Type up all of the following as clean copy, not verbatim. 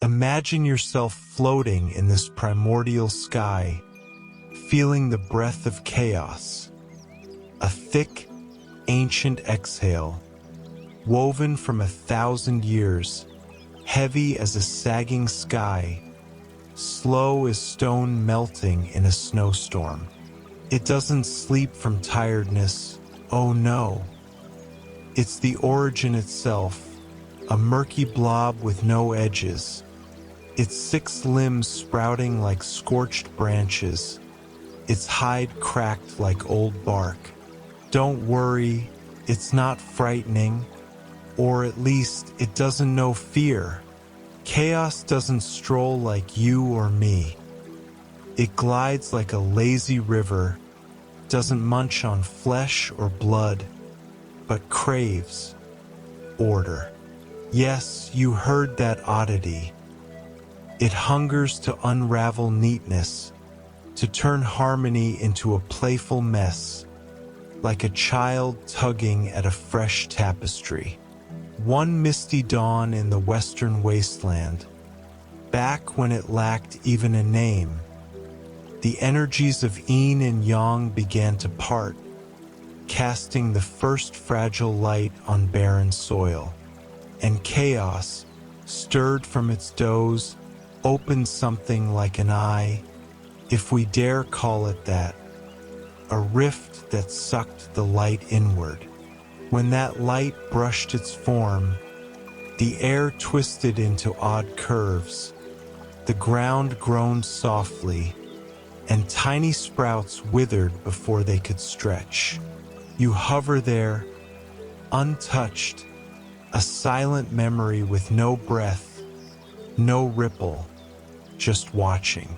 Imagine yourself floating in this primordial sky, feeling the breath of chaos. A thick, ancient exhale, woven from 1,000 years, heavy as a sagging sky, slow as stone melting in a snowstorm. It doesn't sleep from tiredness, oh no. It's the origin itself, a murky blob with no edges, its 6 limbs sprouting like scorched branches, its hide cracked like old bark. Don't worry, it's not frightening, or at least it doesn't know fear. Chaos doesn't stroll like you or me. It glides like a lazy river, doesn't munch on flesh or blood, but craves order. Yes, you heard that oddity. It hungers to unravel neatness, to turn harmony into a playful mess, like a child tugging at a fresh tapestry. One misty dawn in the western wasteland, back when it lacked even a name, the energies of yin and yang began to part, casting the first fragile light on barren soil. And chaos, stirred from its doze, opened something like an eye, if we dare call it that, a rift that sucked the light inward. When that light brushed its form, the air twisted into odd curves, the ground groaned softly, and tiny sprouts withered before they could stretch. You hover there, untouched, a silent memory with no breath, no ripple, just watching.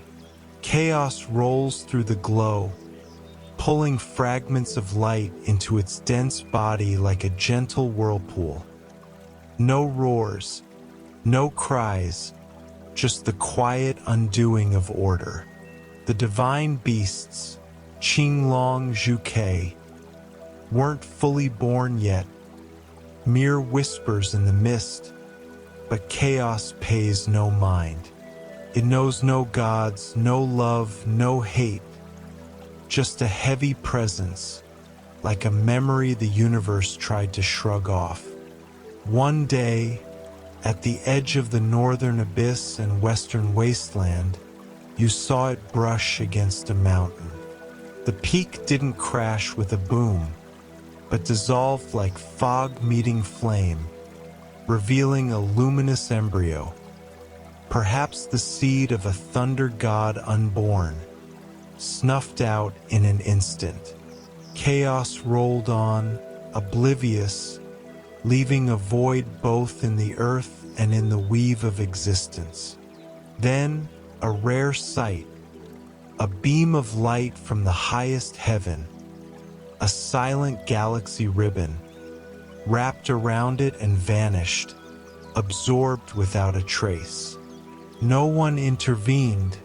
Chaos rolls through the glow, pulling fragments of light into its dense body like a gentle whirlpool. No roars, no cries, just the quiet undoing of order. The divine beasts, Qinglong Zhuke, weren't fully born yet, mere whispers in the mist, but chaos pays no mind. It knows no gods, no love, no hate, just a heavy presence, like a memory the universe tried to shrug off. One day, at the edge of the northern abyss and western wasteland, you saw it brush against a mountain. The peak didn't crash with a boom, but dissolved like fog meeting flame, revealing a luminous embryo, perhaps the seed of a thunder god unborn, snuffed out in an instant. Chaos rolled on, oblivious, leaving a void both in the earth and in the weave of existence. Then, a rare sight, a beam of light from the highest heaven, a silent galaxy ribbon, wrapped around it and vanished, absorbed without a trace. No one intervened,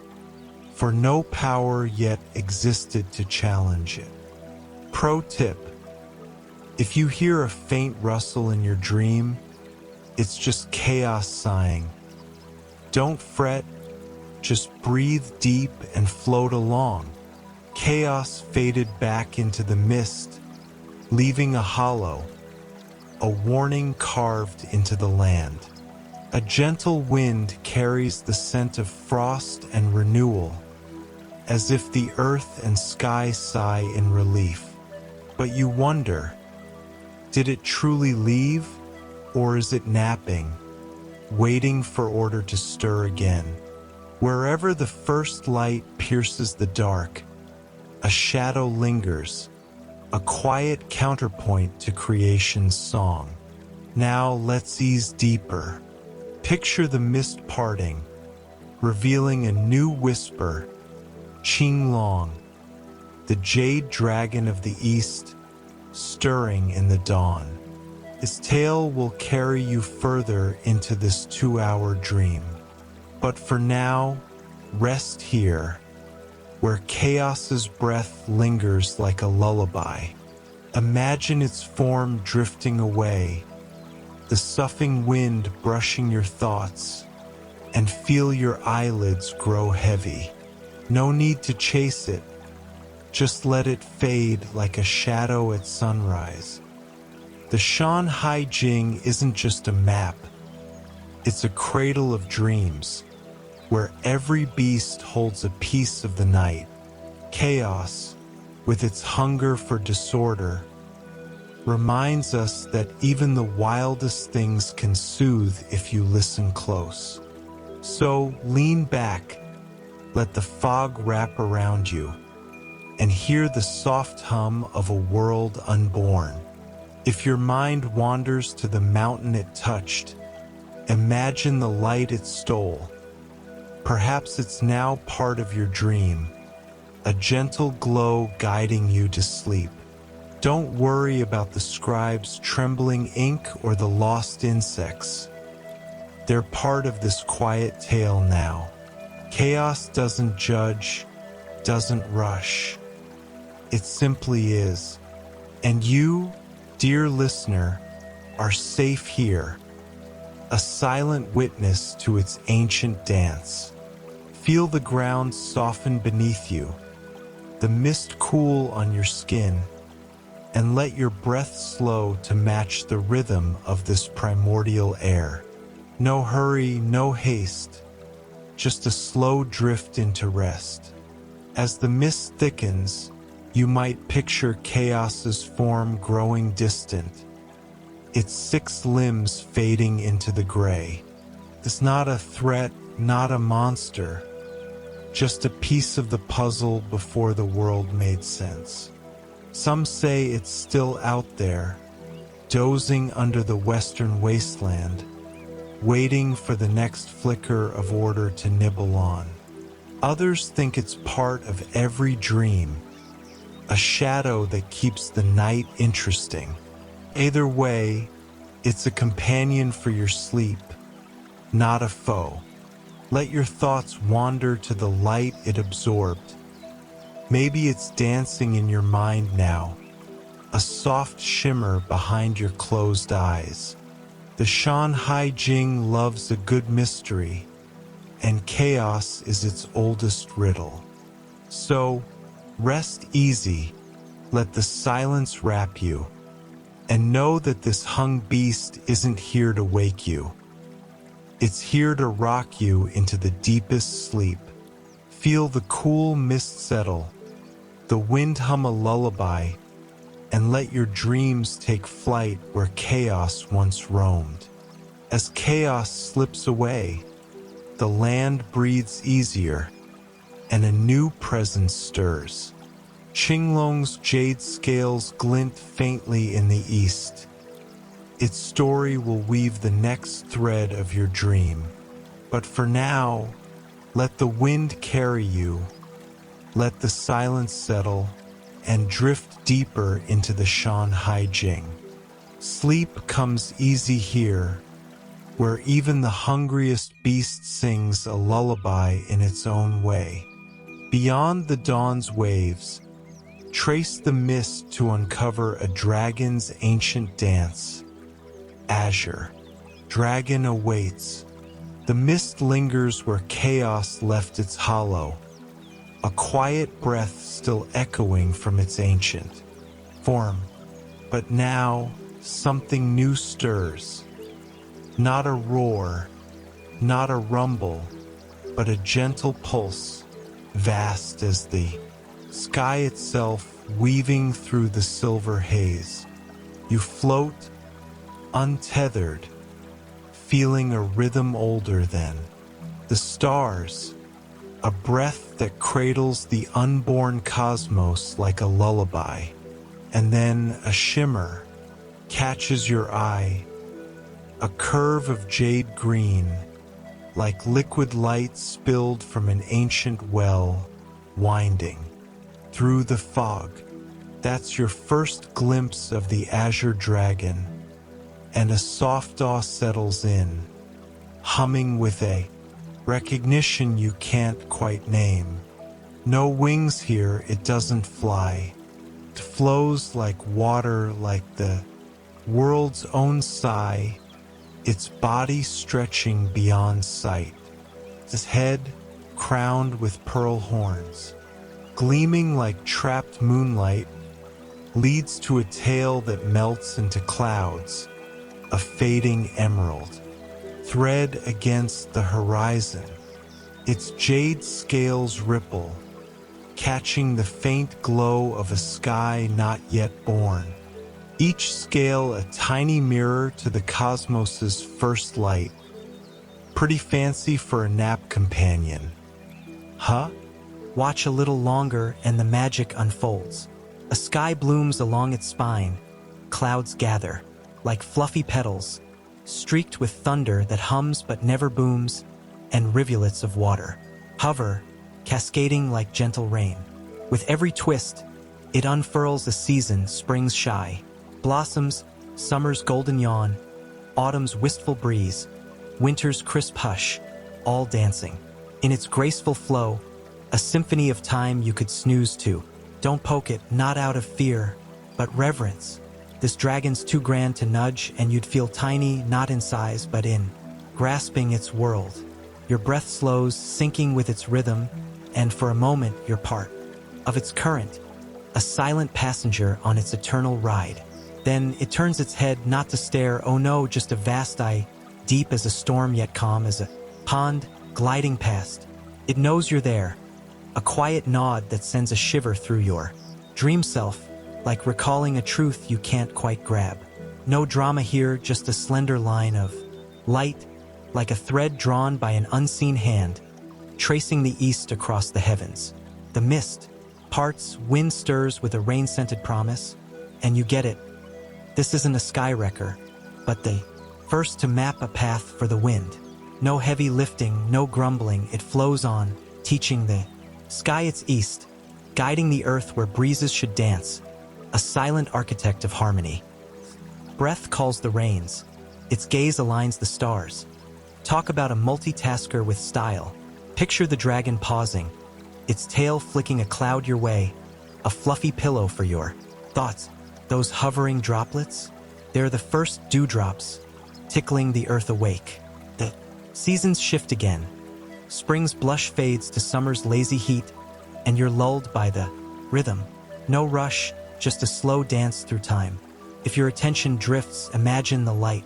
for no power yet existed to challenge it. Pro tip: if you hear a faint rustle in your dream, it's just chaos sighing. Don't fret, just breathe deep and float along. Chaos faded back into the mist, leaving a hollow, a warning carved into the land. A gentle wind carries the scent of frost and renewal, as if the earth and sky sigh in relief. But you wonder, did it truly leave, or is it napping, waiting for order to stir again? Wherever the first light pierces the dark, a shadow lingers, a quiet counterpoint to creation's song. Now let's ease deeper. Picture the mist parting, revealing a new whisper, Qinglong, the jade dragon of the east, stirring in the dawn. Its tale will carry you further into this 2-hour dream. But for now, rest here, where chaos's breath lingers like a lullaby. Imagine its form drifting away, the soughing wind brushing your thoughts, and feel your eyelids grow heavy. No need to chase it, just let it fade like a shadow at sunrise. The Shan Hai Jing isn't just a map, it's a cradle of dreams, where every beast holds a piece of the night. Chaos, with its hunger for disorder, reminds us that even the wildest things can soothe if you listen close. So lean back, let the fog wrap around you, and hear the soft hum of a world unborn. If your mind wanders to the mountain it touched, imagine the light it stole. Perhaps it's now part of your dream, a gentle glow guiding you to sleep. Don't worry about the scribe's trembling ink or the lost insects. They're part of this quiet tale now. Chaos doesn't judge, doesn't rush. It simply is. And you, dear listener, are safe here, a silent witness to its ancient dance. Feel the ground soften beneath you, the mist cool on your skin, and let your breath slow to match the rhythm of this primordial air. No hurry, no haste, just a slow drift into rest. As the mist thickens, you might picture chaos's form growing distant, its 6 limbs fading into the gray. It's not a threat, not a monster, just a piece of the puzzle before the world made sense. Some say it's still out there, dozing under the western wasteland, waiting for the next flicker of order to nibble on. Others think it's part of every dream, a shadow that keeps the night interesting. Either way, it's a companion for your sleep, not a foe. Let your thoughts wander to the light it absorbed. Maybe it's dancing in your mind now, a soft shimmer behind your closed eyes. The Shan Hai Jing loves a good mystery, and chaos is its oldest riddle. So, rest easy, let the silence wrap you, and know that this hung beast isn't here to wake you. It's here to rock you into the deepest sleep. Feel the cool mist settle, the wind hum a lullaby, and let your dreams take flight where chaos once roamed. As chaos slips away, the land breathes easier, and a new presence stirs. Qinglong's jade scales glint faintly in the east. Its story will weave the next thread of your dream. But for now, let the wind carry you, let the silence settle, and drift deeper into the Shan Hai Jing. Sleep comes easy here, where even the hungriest beast sings a lullaby in its own way. Beyond the dawn's waves, trace the mist to uncover a dragon's ancient dance. Azure, dragon awaits. The mist lingers where chaos left its hollow, a quiet breath still echoing from its ancient form. But now, something new stirs. Not a roar, not a rumble, but a gentle pulse, vast as the sky itself weaving through the silver haze. You float, untethered, feeling a rhythm older than the stars, a breath that cradles the unborn cosmos like a lullaby. And then a shimmer catches your eye, a curve of jade green, like liquid light spilled from an ancient well, winding through the fog. That's your first glimpse of the Azure dragon, and a soft awe settles in, humming with a recognition you can't quite name. No wings here, it doesn't fly. It flows like water, like the world's own sigh, its body stretching beyond sight. His head crowned with pearl horns, gleaming like trapped moonlight, leads to a tail that melts into clouds, a fading emerald, thread against the horizon. Its jade scales ripple, catching the faint glow of a sky not yet born. Each scale a tiny mirror to the cosmos's first light. Pretty fancy for a nap companion. Huh? Watch a little longer and the magic unfolds. A sky blooms along its spine. Clouds gather, like fluffy petals, streaked with thunder that hums but never booms, and rivulets of water hover, cascading like gentle rain. With every twist, it unfurls a season spring's shy, blossoms, summer's golden yawn, autumn's wistful breeze, winter's crisp hush, all dancing. In its graceful flow, a symphony of time you could snooze to. Don't poke it, not out of fear, but reverence. This dragon's too grand to nudge, and you'd feel tiny, not in size, but in grasping its world. Your breath slows, syncing with its rhythm, and for a moment you're part of its current, a silent passenger on its eternal ride. Then it turns its head not to stare, oh no, just a vast eye, deep as a storm yet calm as a pond gliding past. It knows you're there, a quiet nod that sends a shiver through your dream self, like recalling a truth you can't quite grab. No drama here, just a slender line of light, like a thread drawn by an unseen hand, tracing the east across the heavens. The mist parts, wind stirs with a rain-scented promise, and you get it. This isn't a sky wrecker, but the first to map a path for the wind. No heavy lifting, no grumbling, it flows on, teaching the sky its east, guiding the earth where breezes should dance, a silent architect of harmony. Breath calls the rains, its gaze aligns the stars. Talk about a multitasker with style. Picture the dragon pausing, its tail flicking a cloud your way, a fluffy pillow for your thoughts. Those hovering droplets, they're the first dewdrops, tickling the earth awake. The seasons shift again. Spring's blush fades to summer's lazy heat, and you're lulled by the rhythm. No rush, just a slow dance through time. If your attention drifts, imagine the light.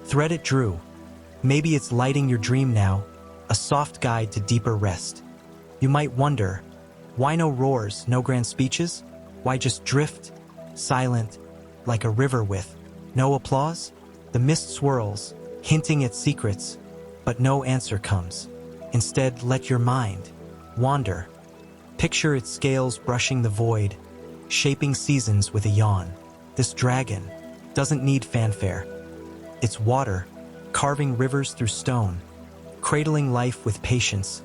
Thread it drew. Maybe it's lighting your dream now, a soft guide to deeper rest. You might wonder, why no roars, no grand speeches? Why just drift, silent, like a river with no applause? The mist swirls, hinting at secrets, but no answer comes. Instead, let your mind wander. Picture its scales brushing the void, shaping seasons with a yawn. This dragon doesn't need fanfare. It's water, carving rivers through stone, cradling life with patience.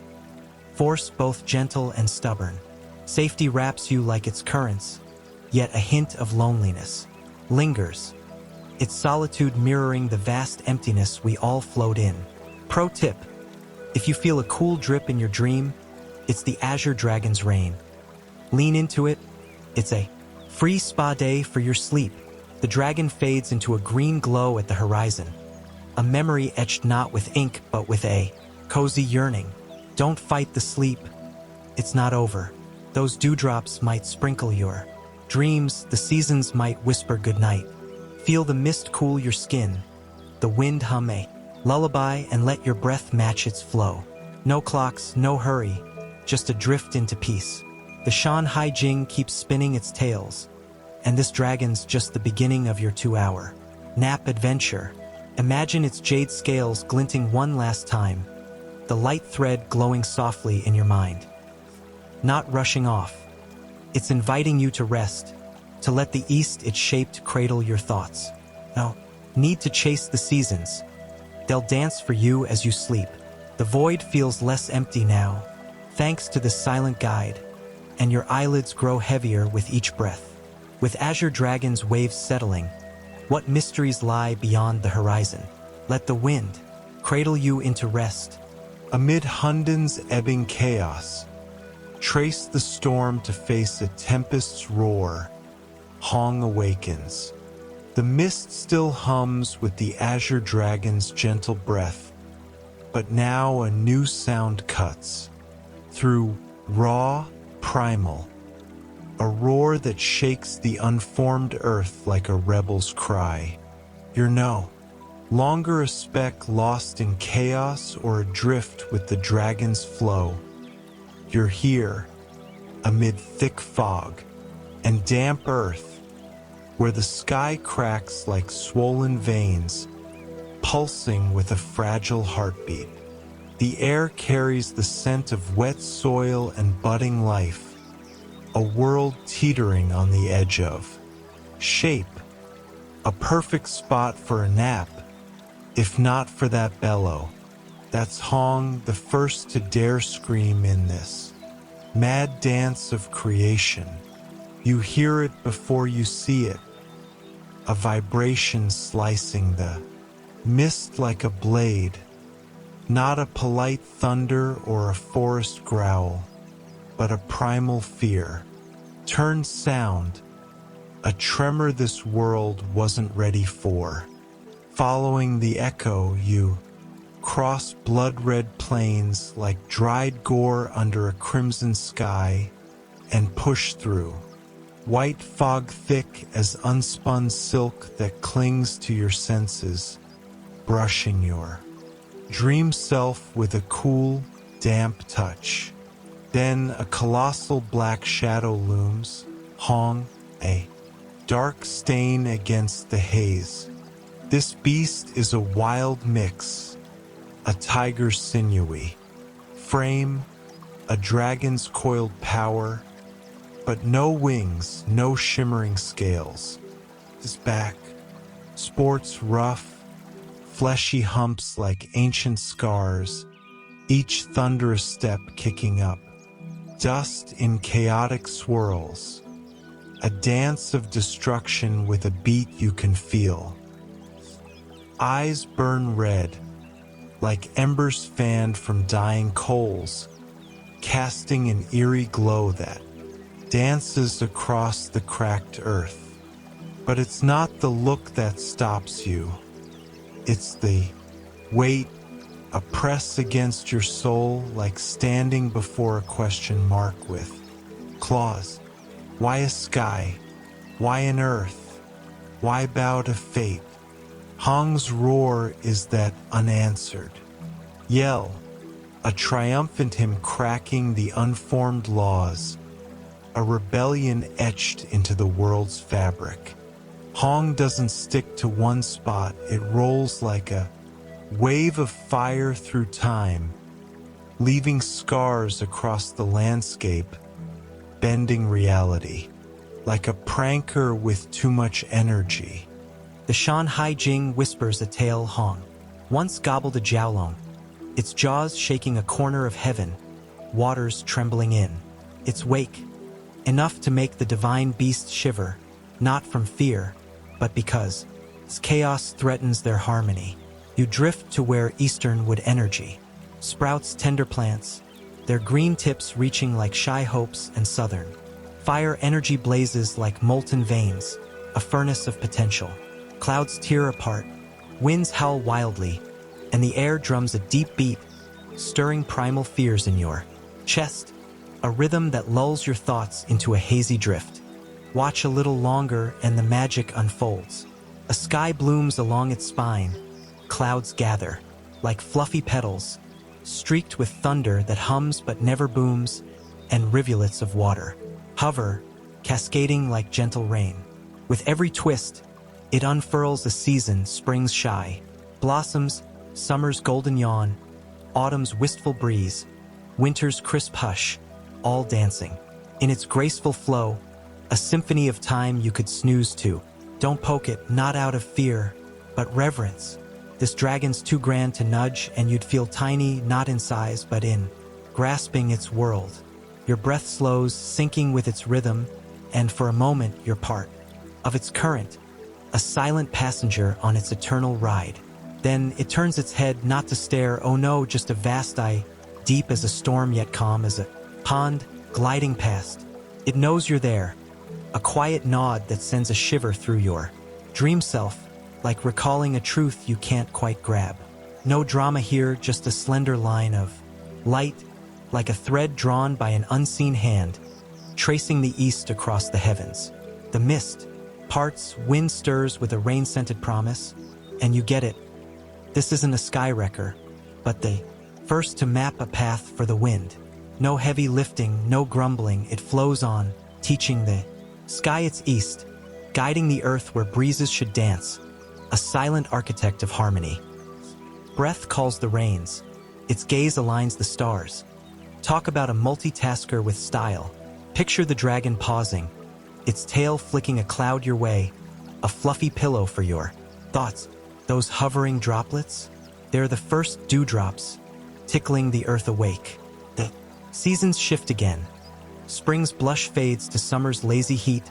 Force both gentle and stubborn. Safety wraps you like its currents, yet a hint of loneliness lingers, its solitude mirroring the vast emptiness we all float in. Pro tip: if you feel a cool drip in your dream, it's the Azure Dragon's reign. Lean into it, it's a free spa day for your sleep. The dragon fades into a green glow at the horizon, a memory etched not with ink but with a cozy yearning. Don't fight the sleep, it's not over. Those dewdrops might sprinkle your dreams, the seasons might whisper goodnight. Feel the mist cool your skin, the wind hum a lullaby, and let your breath match its flow. No clocks, no hurry, just a drift into peace. The Shan Hai Jing keeps spinning its tails, and this dragon's just the beginning of your 2-hour nap adventure. Imagine its jade scales glinting one last time, the light thread glowing softly in your mind. Not rushing off. It's inviting you to rest, to let the east it shaped cradle your thoughts. No need to chase the seasons. They'll dance for you as you sleep. The void feels less empty now, thanks to this silent guide, and your eyelids grow heavier with each breath. With Azure Dragon's waves settling, what mysteries lie beyond the horizon? Let the wind cradle you into rest. Amid Hundun's ebbing chaos, trace the storm to face a tempest's roar. Hong awakens. The mist still hums with the Azure Dragon's gentle breath, but now a new sound cuts through, raw, primal, a roar that shakes the unformed earth like a rebel's cry. You're no longer a speck lost in chaos or adrift with the dragon's flow. You're here, amid thick fog and damp earth, where the sky cracks like swollen veins, pulsing with a fragile heartbeat. The air carries the scent of wet soil and budding life, a world teetering on the edge of shape, a perfect spot for a nap, if not for that bellow. That's Hong, the first to dare scream in this mad dance of creation. You hear it before you see it, a vibration slicing the mist like a blade, not a polite thunder or a forest growl, but a primal fear. Turned sound, a tremor this world wasn't ready for. Following the echo, you cross blood-red plains like dried gore under a crimson sky and push through. White fog thick as unspun silk that clings to your senses, brushing your dream self with a cool, damp touch. Then a colossal black shadow looms, Hong, a dark stain against the haze. This beast is a wild mix, a tiger's sinewy frame, a dragon's coiled power, but no wings, no shimmering scales. His back sports rough, fleshy humps like ancient scars, each thunderous step kicking up dust in chaotic swirls, a dance of destruction with a beat you can feel. Eyes burn red, like embers fanned from dying coals, casting an eerie glow that dances across the cracked earth. But it's not the look that stops you. It's the weight, a press against your soul, like standing before a question mark with claws. Why a sky? Why an earth? Why bow to fate? Hong's roar is that unanswered yell, a triumphant hymn cracking the unformed laws, a rebellion etched into the world's fabric. Hong doesn't stick to one spot, it rolls like a wave of fire through time, leaving scars across the landscape, bending reality, like a pranker with too much energy. The Shan Hai Jing whispers a tale Hong once gobbled a jiaolong, its jaws shaking a corner of heaven, waters trembling in its wake, enough to make the divine beast shiver, not from fear, but because its chaos threatens their harmony. You drift to where eastern wood energy sprouts tender plants, their green tips reaching like shy hopes, and southern fire energy blazes like molten veins, a furnace of potential. Clouds tear apart, winds howl wildly, and the air drums a deep beat, stirring primal fears in your chest, a rhythm that lulls your thoughts into a hazy drift. Watch a little longer and the magic unfolds. A sky blooms along its spine, clouds gather, like fluffy petals, streaked with thunder that hums but never booms, and rivulets of water hover, cascading like gentle rain. With every twist, it unfurls a season spring's shy, blossoms, summer's golden yawn, autumn's wistful breeze, winter's crisp hush, all dancing. In its graceful flow, a symphony of time you could snooze to. Don't poke it, not out of fear, but reverence. This dragon's too grand to nudge, and you'd feel tiny, not in size, but in grasping its world. Your breath slows, sinking with its rhythm, and for a moment you're part of its current, a silent passenger on its eternal ride. Then it turns its head, not to stare, oh no, just a vast eye, deep as a storm yet calm as a pond, gliding past. It knows you're there, a quiet nod that sends a shiver through your dream self, like recalling a truth you can't quite grab. No drama here, just a slender line of light, like a thread drawn by an unseen hand, tracing the east across the heavens. The mist parts, wind stirs with a rain-scented promise, and you get it. This isn't a sky wrecker, but the first to map a path for the wind. No heavy lifting, no grumbling, it flows on, teaching the sky its east, guiding the earth where breezes should dance, a silent architect of harmony. Breath calls the rains, its gaze aligns the stars. Talk about a multitasker with style. Picture the dragon pausing, its tail flicking a cloud your way, a fluffy pillow for your thoughts. Those hovering droplets, they're the first dewdrops, tickling the earth awake. The seasons shift again. Spring's blush fades to summer's lazy heat,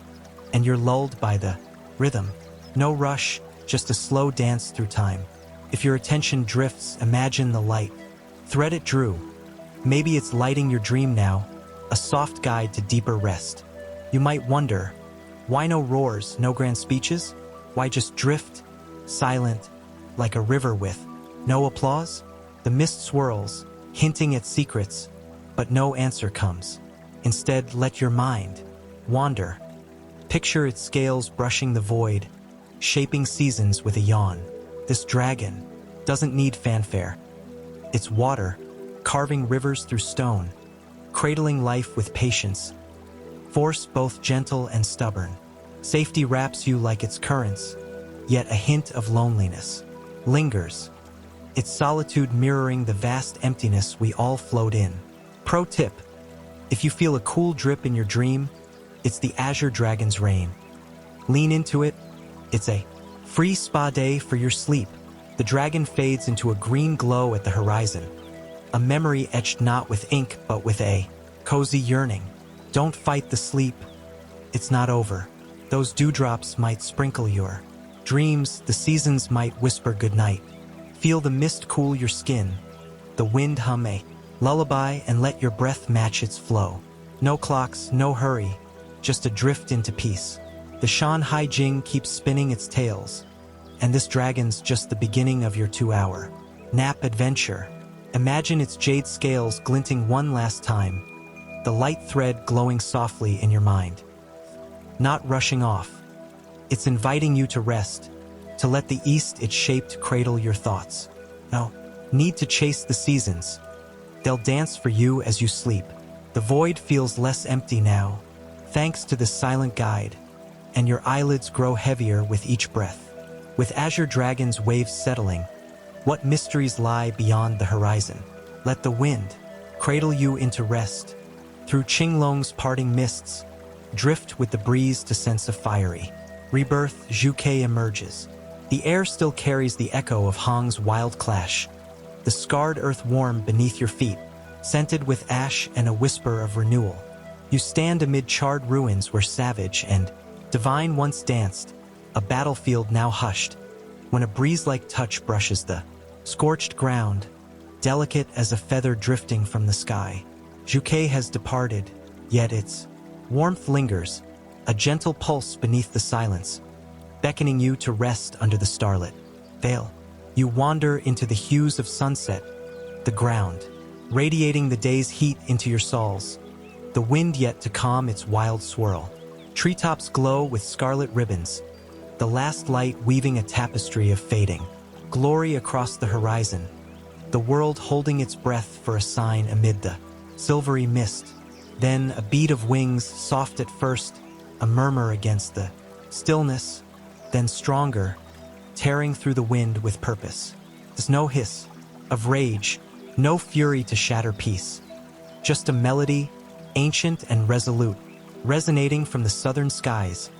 and you're lulled by the rhythm. No rush, just a slow dance through time. If your attention drifts, imagine the light. Thread it drew. Maybe it's lighting your dream now, a soft guide to deeper rest. You might wonder, why no roars, no grand speeches? Why just drift, silent, like a river with no applause? The mist swirls, hinting at secrets, but no answer comes. Instead, let your mind wander. Picture its scales brushing the void, shaping seasons with a yawn. This dragon doesn't need fanfare. It's water, carving rivers through stone, cradling life with patience. Force both gentle and stubborn. Safety wraps you like its currents, yet a hint of loneliness lingers, its solitude mirroring the vast emptiness we all float in. Pro tip: if you feel a cool drip in your dream, it's the Azure Dragon's rain. Lean into it, it's a free spa day for your sleep. The dragon fades into a green glow at the horizon, a memory etched not with ink but with a cozy yearning. Don't fight the sleep, it's not over. Those dewdrops might sprinkle your dreams, the seasons might whisper goodnight. Feel the mist cool your skin, the wind hum a lullaby, and let your breath match its flow. No clocks, no hurry, just a drift into peace. The Shan Hai Jing keeps spinning its tails, and this dragon's just the beginning of your 2-hour nap adventure. Imagine its jade scales glinting one last time, the light thread glowing softly in your mind. Not rushing off, it's inviting you to rest, to let the east it shaped cradle your thoughts. No need to chase the seasons, they'll dance for you as you sleep. The void feels less empty now, thanks to this silent guide, and your eyelids grow heavier with each breath. With Azure Dragon's waves settling, what mysteries lie beyond the horizon? Let the wind cradle you into rest. Through Qinglong's parting mists, drift with the breeze to sense a fiery rebirth. Jiuying emerges. The air still carries the echo of Hong's wild clash. The scarred earth warm beneath your feet, scented with ash and a whisper of renewal. You stand amid charred ruins where savage and divine once danced, a battlefield now hushed, when a breeze-like touch brushes the scorched ground, delicate as a feather drifting from the sky. Jiuying has departed, yet its warmth lingers, a gentle pulse beneath the silence, beckoning you to rest under the starlit veil. You wander into the hues of sunset, the ground, radiating the day's heat into your souls, the wind yet to calm its wild swirl. Treetops glow with scarlet ribbons, the last light weaving a tapestry of fading glory across the horizon, the world holding its breath for a sign amid the silvery mist. Then a beat of wings, soft at first, a murmur against the stillness, then stronger, tearing through the wind with purpose. There's no hiss of rage, no fury to shatter peace, just a melody, ancient and resolute, resonating from the southern skies,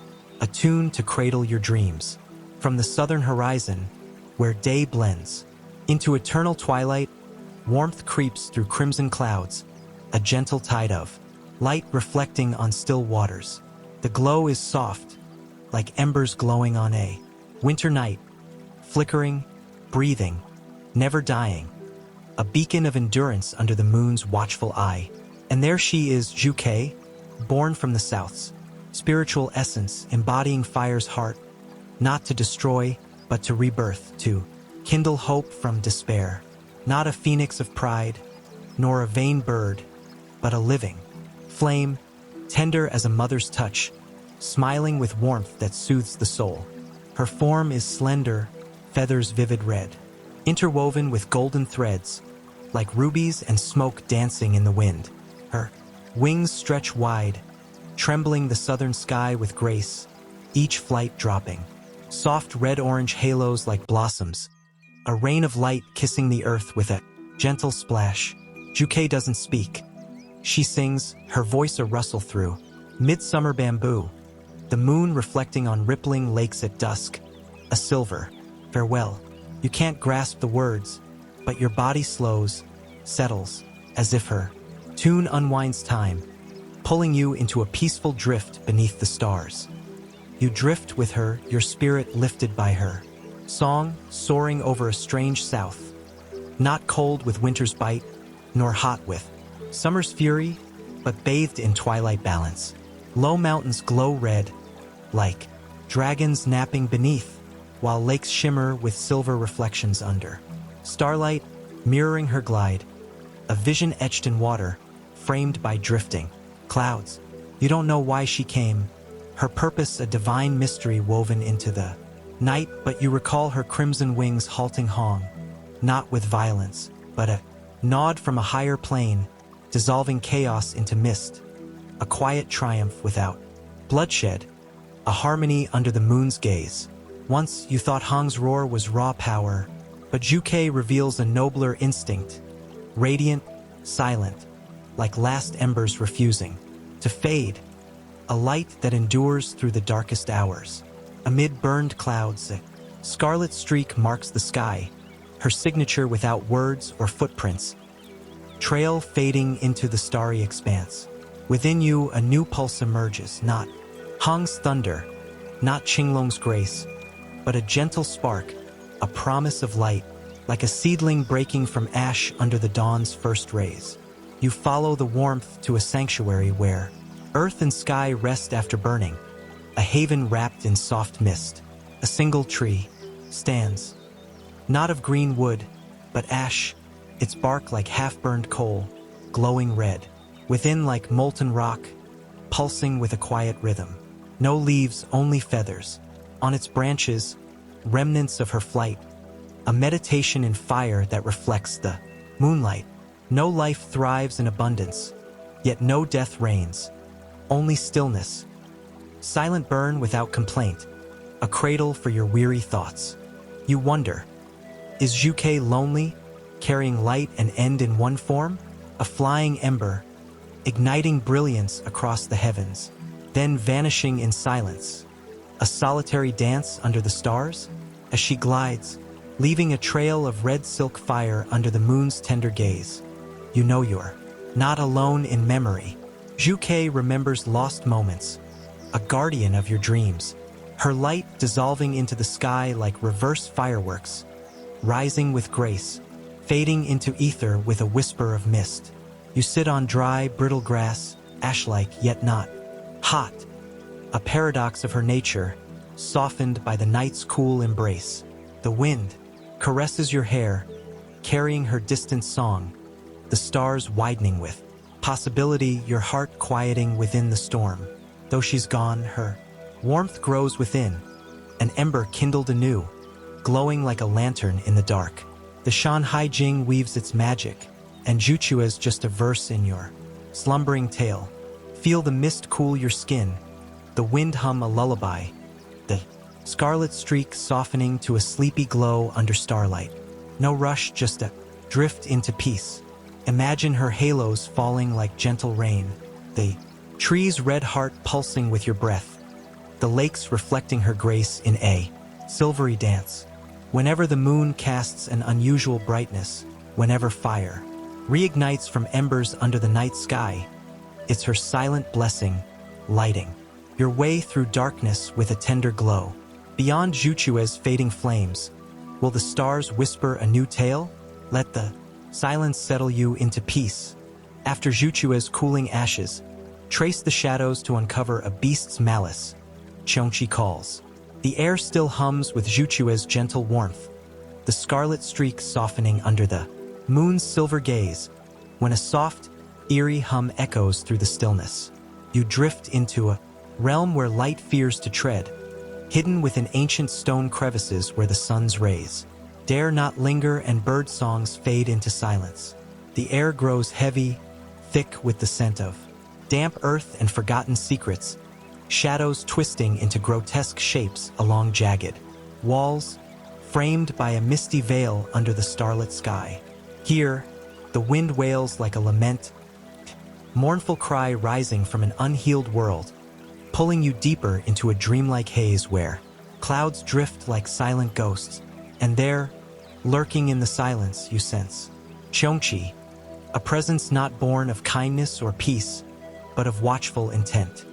a tune to cradle your dreams. From the southern horizon, where day blends into eternal twilight, warmth creeps through crimson clouds, a gentle tide of light reflecting on still waters. The glow is soft, like embers glowing on a winter night, flickering, breathing, never dying, a beacon of endurance under the moon's watchful eye. And there she is, Jiuying, born from the south's spiritual essence, embodying fire's heart, not to destroy, but to rebirth, to kindle hope from despair. Not a phoenix of pride, nor a vain bird, but a living flame, tender as a mother's touch, smiling with warmth that soothes the soul. Her form is slender, feathers vivid red, interwoven with golden threads, like rubies and smoke dancing in the wind. Her wings stretch wide, trembling the southern sky with grace, each flight dropping soft red-orange halos like blossoms, a rain of light kissing the earth with a gentle splash. Qiongqi doesn't speak. She sings, her voice a rustle through midsummer bamboo, the moon reflecting on rippling lakes at dusk, a silver farewell. You can't grasp the words, but your body slows, settles, as if her tune unwinds time, pulling you into a peaceful drift beneath the stars. You drift with her, your spirit lifted by her song, soaring over a strange south, not cold with winter's bite, nor hot with summer's fury, but bathed in twilight balance. Low mountains glow red, like dragons napping beneath, while lakes shimmer with silver reflections under. Starlight mirroring her glide, a vision etched in water, framed by drifting clouds. You don't know why she came, her purpose a divine mystery woven into the night, but you recall her crimson wings halting Hong, not with violence, but a nod from a higher plane, dissolving chaos into mist, a quiet triumph without bloodshed, a harmony under the moon's gaze. Once you thought Hong's roar was raw power, but Qiongqi reveals a nobler instinct, radiant, silent, like last embers refusing to fade, a light that endures through the darkest hours. Amid burned clouds, a scarlet streak marks the sky, her signature without words or footprints, trail fading into the starry expanse. Within you, a new pulse emerges, not Hong's thunder, not Qinglong's grace, but a gentle spark, a promise of light, like a seedling breaking from ash under the dawn's first rays. You follow the warmth to a sanctuary where earth and sky rest after burning, a haven wrapped in soft mist. A single tree stands, not of green wood, but ash, its bark like half-burned coal, glowing red. Within like molten rock, pulsing with a quiet rhythm. No leaves, only feathers. On its branches, remnants of her flight, a meditation in fire that reflects the moonlight. No life thrives in abundance, yet no death reigns, only stillness. Silent burn without complaint, a cradle for your weary thoughts. You wonder, is Qiongqi lonely, carrying light and end in one form? A flying ember, igniting brilliance across the heavens, then vanishing in silence. A solitary dance under the stars? As she glides, leaving a trail of red silk fire under the moon's tender gaze. You know you're not alone in memory. Qiongqi remembers lost moments, a guardian of your dreams. Her light dissolving into the sky like reverse fireworks, rising with grace, fading into ether with a whisper of mist. You sit on dry, brittle grass, ash-like yet not hot, a paradox of her nature, softened by the night's cool embrace. The wind caresses your hair, carrying her distant song, the stars widening with possibility, your heart quieting within the storm. Though she's gone, her warmth grows within, an ember kindled anew, glowing like a lantern in the dark. The Shan Hai Jing weaves its magic, and Jiuzhao is just a verse in your slumbering tale. Feel the mist cool your skin, the wind hum a lullaby, the scarlet streak softening to a sleepy glow under starlight. No rush, just a drift into peace. Imagine her halos falling like gentle rain, the tree's red heart pulsing with your breath, the lakes reflecting her grace in a silvery dance. Whenever the moon casts an unusual brightness, whenever fire reignites from embers under the night sky, it's her silent blessing, lighting your way through darkness with a tender glow. Beyond Jiuqiu's fading flames, will the stars whisper a new tale? Let the silence settle you into peace. After Jiuqiu's cooling ashes, trace the shadows to uncover a beast's malice. Qiongqi calls. The air still hums with Jiuqiu's gentle warmth, the scarlet streaks softening under the moon's silver gaze. When a soft, eerie hum echoes through the stillness, you drift into a realm where light fears to tread, hidden within ancient stone crevices where the sun's rays dare not linger and bird songs fade into silence. The air grows heavy, thick with the scent of damp earth and forgotten secrets, shadows twisting into grotesque shapes along jagged walls, framed by a misty veil under the starlit sky. Here, the wind wails like a lament, mournful cry rising from an unhealed world, pulling you deeper into a dreamlike haze where clouds drift like silent ghosts, and there, lurking in the silence, you sense Qiongqi, a presence not born of kindness or peace, but of watchful intent.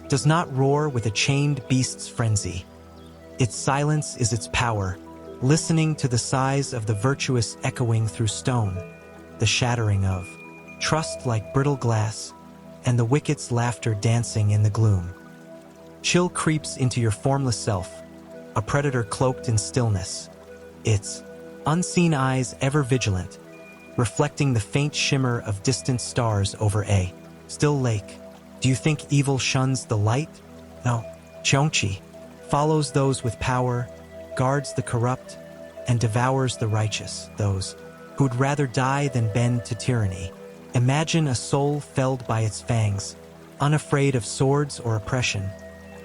Does not roar with a chained beast's frenzy. Its silence is its power, listening to the sighs of the virtuous echoing through stone, the shattering of trust like brittle glass, and the wicked's laughter dancing in the gloom. Chill creeps into your formless self, a predator cloaked in stillness, its unseen eyes ever vigilant, reflecting the faint shimmer of distant stars over a still lake. Do you think evil shuns the light? No. Qiongqi follows those with power, guards the corrupt, and devours the righteous, those who'd rather die than bend to tyranny. Imagine a soul felled by its fangs, unafraid of swords or oppression,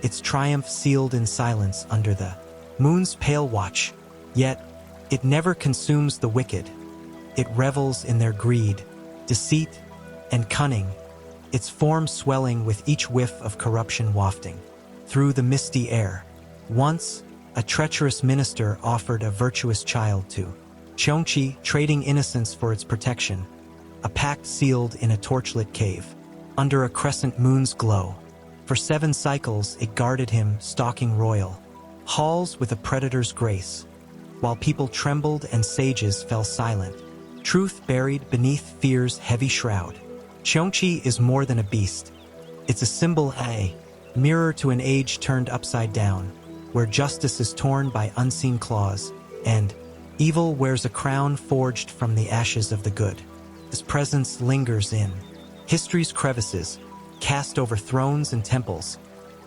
its triumph sealed in silence under the moon's pale watch. Yet, it never consumes the wicked. It revels in their greed, deceit, and cunning, its form swelling with each whiff of corruption wafting through the misty air. Once, a treacherous minister offered a virtuous child to Qiongqi, trading innocence for its protection, a pact sealed in a torchlit cave, under a crescent moon's glow. For 7 cycles it guarded him, stalking royal halls with a predator's grace, while people trembled and sages fell silent, truth buried beneath fear's heavy shroud. Qiongqi is more than a beast. It's a symbol, a mirror to an age turned upside down, where justice is torn by unseen claws, and evil wears a crown forged from the ashes of the good. His presence lingers in history's crevices, cast over thrones and temples,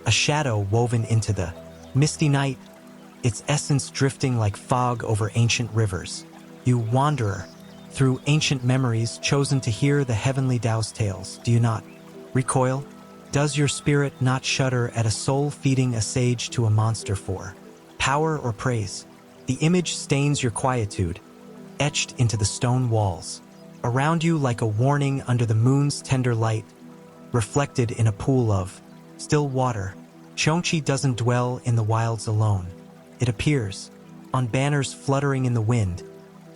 a shadow woven into the misty night, its essence drifting like fog over ancient rivers. You wanderer, through ancient memories chosen to hear the heavenly Tao's tales, do you not recoil? Does your spirit not shudder at a soul feeding a sage to a monster for power or praise? The image stains your quietude, etched into the stone walls. Around you like a warning under the moon's tender light, reflected in a pool of still water. Qiongqi doesn't dwell in the wilds alone. It appears on banners fluttering in the wind,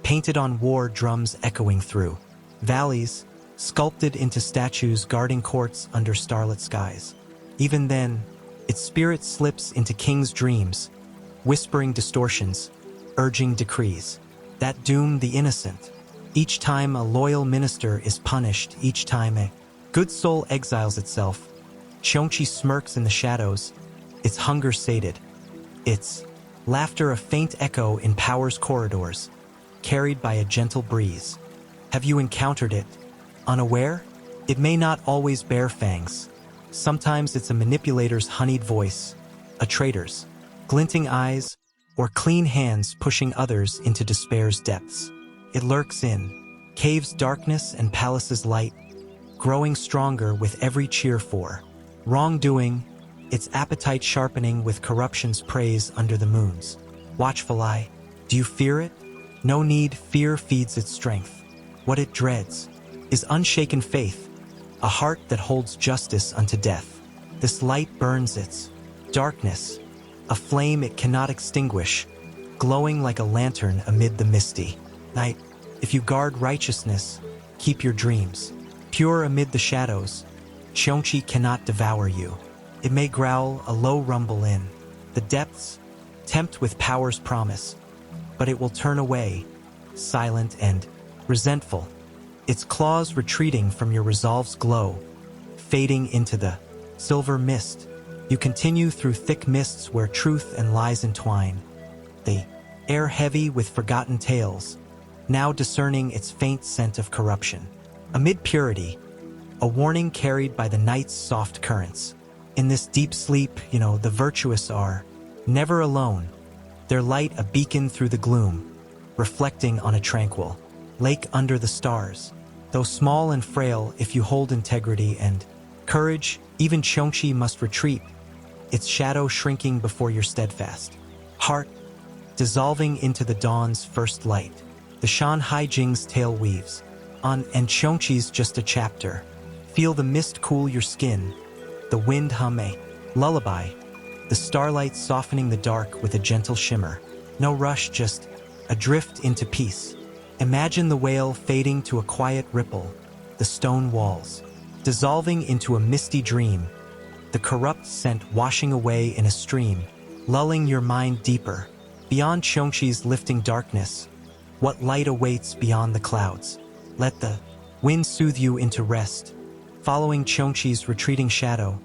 painted on war drums echoing through valleys, sculpted into statues guarding courts under starlit skies. Even then, its spirit slips into kings' dreams, whispering distortions, urging decrees that doom the innocent. Each time a loyal minister is punished, each time a good soul exiles itself, Qiongqi smirks in the shadows, its hunger sated, its laughter a faint echo in power's corridors, carried by a gentle breeze. Have you encountered it? Unaware? It may not always bear fangs. Sometimes it's a manipulator's honeyed voice, a traitor's glinting eyes, or clean hands pushing others into despair's depths. It lurks in caves' darkness and palaces' light, growing stronger with every cheer for wrongdoing, its appetite sharpening with corruption's praise under the moon's watchful eye. Do you fear it? No need, fear feeds its strength. What it dreads is unshaken faith, a heart that holds justice unto death. This light burns its darkness, a flame it cannot extinguish, glowing like a lantern amid the misty night. If you guard righteousness, keep your dreams pure amid the shadows, Qiongqi cannot devour you. It may growl a low rumble in the depths, tempt with power's promise, but it will turn away, silent and resentful, its claws retreating from your resolve's glow, fading into the silver mist. You continue through thick mists where truth and lies entwine. The air heavy with forgotten tales, now discerning its faint scent of corruption. Amid purity, a warning carried by the night's soft currents. In this deep sleep, the virtuous are never alone, their light a beacon through the gloom, reflecting on a tranquil lake under the stars. Though small and frail, if you hold integrity and courage, even Qiongqi must retreat, its shadow shrinking before your steadfast heart, dissolving into the dawn's first light. The Shan Hai Jing's tale weaves on, and Qiongqi's just a chapter. Feel the mist cool your skin, the wind hum a lullaby, the starlight softening the dark with a gentle shimmer. No rush, just adrift into peace. Imagine the whale fading to a quiet ripple, the stone walls dissolving into a misty dream, the corrupt scent washing away in a stream, lulling your mind deeper. Beyond Qiongqi's lifting darkness, what light awaits beyond the clouds? Let the wind soothe you into rest. Following Qiongqi's retreating shadow,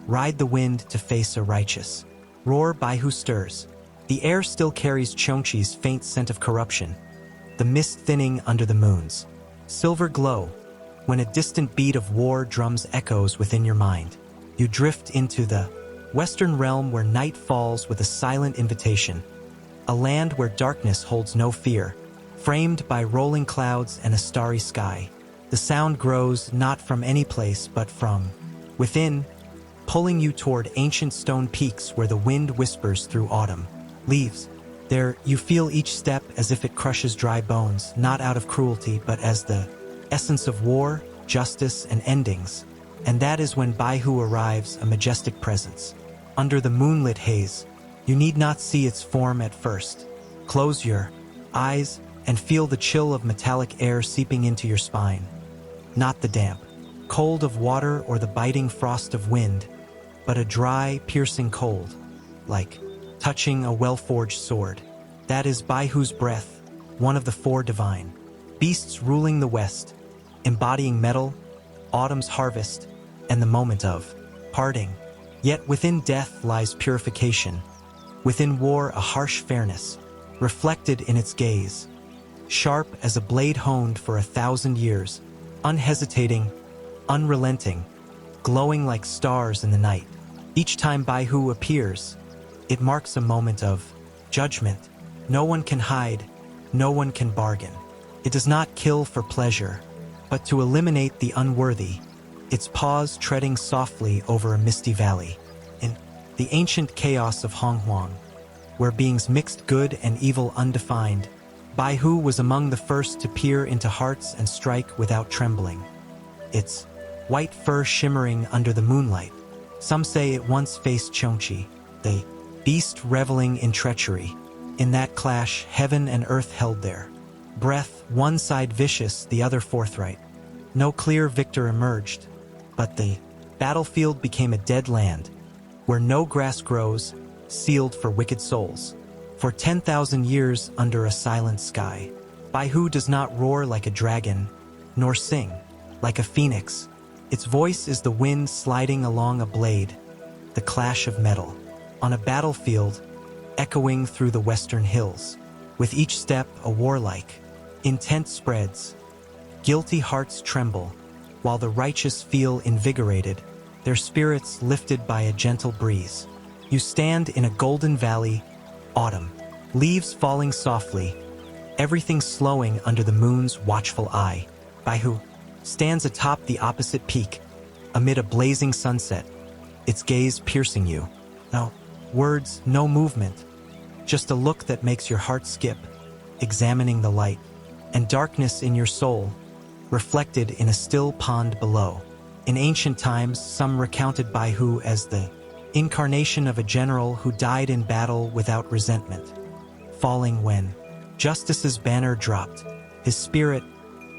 ride the wind to face a righteous roar by who stirs. The air still carries Qiongqi's faint scent of corruption, the mist thinning under the moon's silver glow. When a distant beat of war drums echoes within your mind, you drift into the western realm where night falls with a silent invitation, a land where darkness holds no fear, framed by rolling clouds and a starry sky. The sound grows not from any place but from within, pulling you toward ancient stone peaks where the wind whispers through autumn leaves. There you feel each step as if it crushes dry bones, not out of cruelty but as the essence of war, justice, and endings. And that is when Baihu arrives, a majestic presence. Under the moonlit haze, you need not see its form at first. Close your eyes and feel the chill of metallic air seeping into your spine. Not the damp cold of water or the biting frost of wind, but a dry, piercing cold, like touching a well-forged sword. That is Baihu's breath, one of the four divine beasts ruling the west, embodying metal, autumn's harvest, and the moment of parting. Yet within death lies purification, within war a harsh fairness, reflected in its gaze, sharp as a blade honed for 1,000 years, unhesitating, unrelenting, glowing like stars in the night. Each time Baihu appears, it marks a moment of judgment. No one can hide, no one can bargain. It does not kill for pleasure, but to eliminate the unworthy, its paws treading softly over a misty valley. In the ancient chaos of Honghuang, where beings mixed good and evil undefined, Baihu was among the first to peer into hearts and strike without trembling. Its white fur shimmering under the moonlight. Some say it once faced Qiongqi, the beast reveling in treachery. In that clash, heaven and earth held their breath, one side vicious, the other forthright. No clear victor emerged, but the battlefield became a dead land, where no grass grows, sealed for wicked souls. For 10,000 years under a silent sky, Baihu does not roar like a dragon, nor sing like a phoenix. Its voice is the wind sliding along a blade, the clash of metal on a battlefield, echoing through the western hills. With each step, a warlike intent spreads. Guilty hearts tremble, while the righteous feel invigorated, their spirits lifted by a gentle breeze. You stand in a golden valley, autumn, leaves falling softly, everything slowing under the moon's watchful eye. Baihu stands atop the opposite peak, amid a blazing sunset, its gaze piercing you. No words, no movement, just a look that makes your heart skip, examining the light and darkness in your soul, reflected in a still pond below. In ancient times, some recounted Baihu as the incarnation of a general who died in battle without resentment, falling when justice's banner dropped, his spirit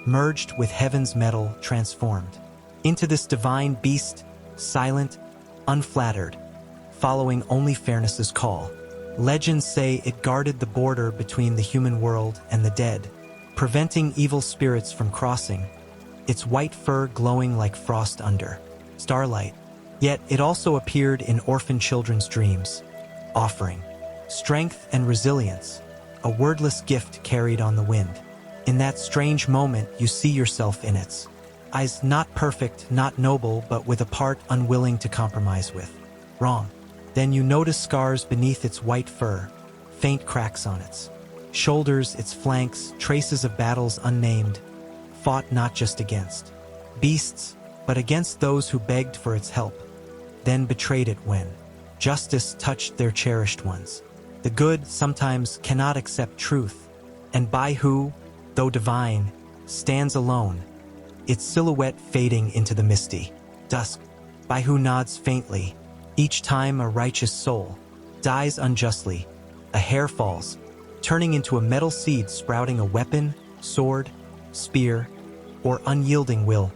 merged with heaven's metal, transformed into this divine beast, silent, unflattered, following only fairness's call. Legends say it guarded the border between the human world and the dead, preventing evil spirits from crossing, its white fur glowing like frost under starlight. Yet it also appeared in orphan children's dreams, offering strength and resilience, a wordless gift carried on the wind. In that strange moment, you see yourself in its eyes, not perfect, not noble, but with a part unwilling to compromise with. Wrong. Then you notice scars beneath its white fur, faint cracks on its shoulders, its flanks, traces of battles unnamed, fought not just against beasts, but against those who begged for its help, then betrayed it when justice touched their cherished ones. The good sometimes cannot accept truth, and Baihu, though divine, stands alone, its silhouette fading into the misty dusk. Baihu nods faintly. Each time a righteous soul dies unjustly, a hair falls, turning into a metal seed sprouting a weapon, sword, spear, or unyielding will,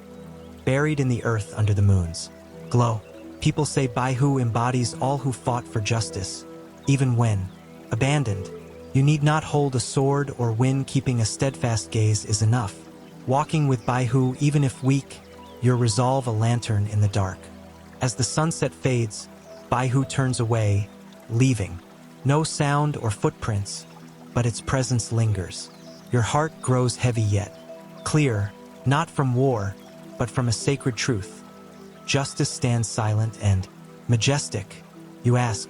buried in the earth under the moon's glow. People say Baihu embodies all who fought for justice, even when abandoned. You need not hold a sword or win, keeping a steadfast gaze is enough. Walking with Baihu, even if weak, your resolve a lantern in the dark. As the sunset fades, Baihu turns away, leaving no sound or footprints, but its presence lingers. Your heart grows heavy yet clear, not from war, but from a sacred truth. Justice stands silent and majestic. You ask,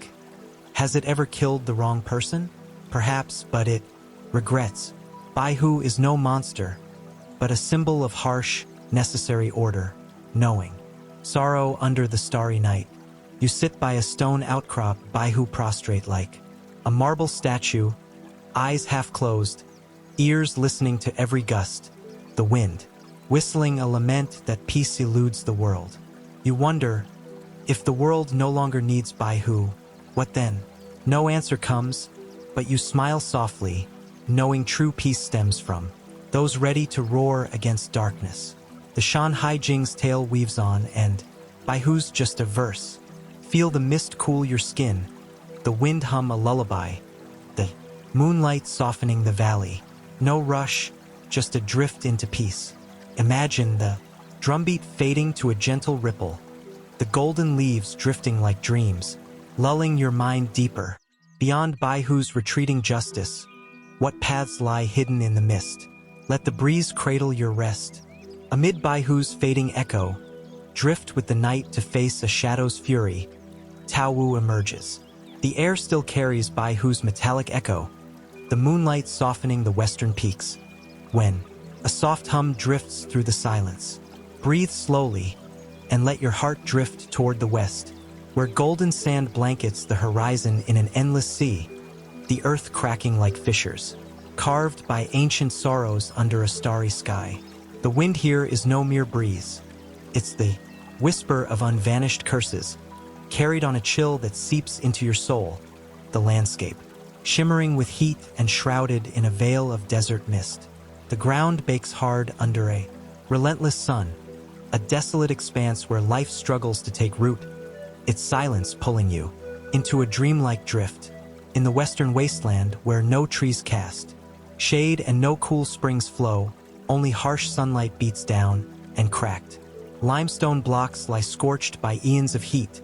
has it ever killed the wrong person? Perhaps, but it regrets. Baihu is no monster, but a symbol of harsh, necessary order, knowing. Sorrow under the starry night. You sit by a stone outcrop, Baihu prostrate like a marble statue, eyes half closed, ears listening to every gust, the wind, whistling a lament that peace eludes the world. You wonder, if the world no longer needs Baihu, what then? No answer comes, but you smile softly, knowing true peace stems from those ready to roar against darkness. The Shan Hai Jing's tale weaves on, and Baihu's just a verse. Feel the mist cool your skin, the wind hum a lullaby, the moonlight softening the valley. No rush, just a drift into peace. Imagine the drumbeat fading to a gentle ripple, the golden leaves drifting like dreams, lulling your mind deeper. Beyond Baihu's retreating justice, what paths lie hidden in the mist? Let the breeze cradle your rest. Amid Baihu's fading echo, drift with the night to face a shadow's fury. Taowu emerges. The air still carries Baihu's metallic echo, the moonlight softening the western peaks. When a soft hum drifts through the silence, breathe slowly and let your heart drift toward the west, where golden sand blankets the horizon in an endless sea, the earth cracking like fissures, carved by ancient sorrows under a starry sky. The wind here is no mere breeze. It's the whisper of unvanished curses, carried on a chill that seeps into your soul. The landscape, shimmering with heat and shrouded in a veil of desert mist. The ground bakes hard under a relentless sun, a desolate expanse where life struggles to take root, its silence pulling you into a dreamlike drift. In the western wasteland where no trees cast shade and no cool springs flow, only harsh sunlight beats down, and cracked limestone blocks lie scorched by eons of heat.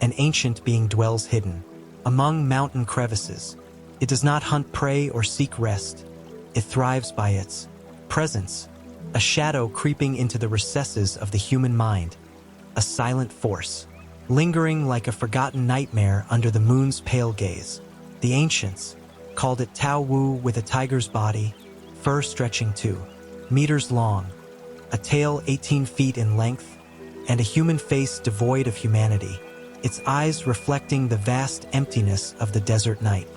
An ancient being dwells hidden among mountain crevices. It does not hunt prey or seek rest. It thrives by its presence, a shadow creeping into the recesses of the human mind, a silent force, lingering like a forgotten nightmare under the moon's pale gaze. The ancients called it Taowu, with a tiger's body, fur stretching 2 meters long, a tail 18 feet in length, and a human face devoid of humanity, its eyes reflecting the vast emptiness of the desert night.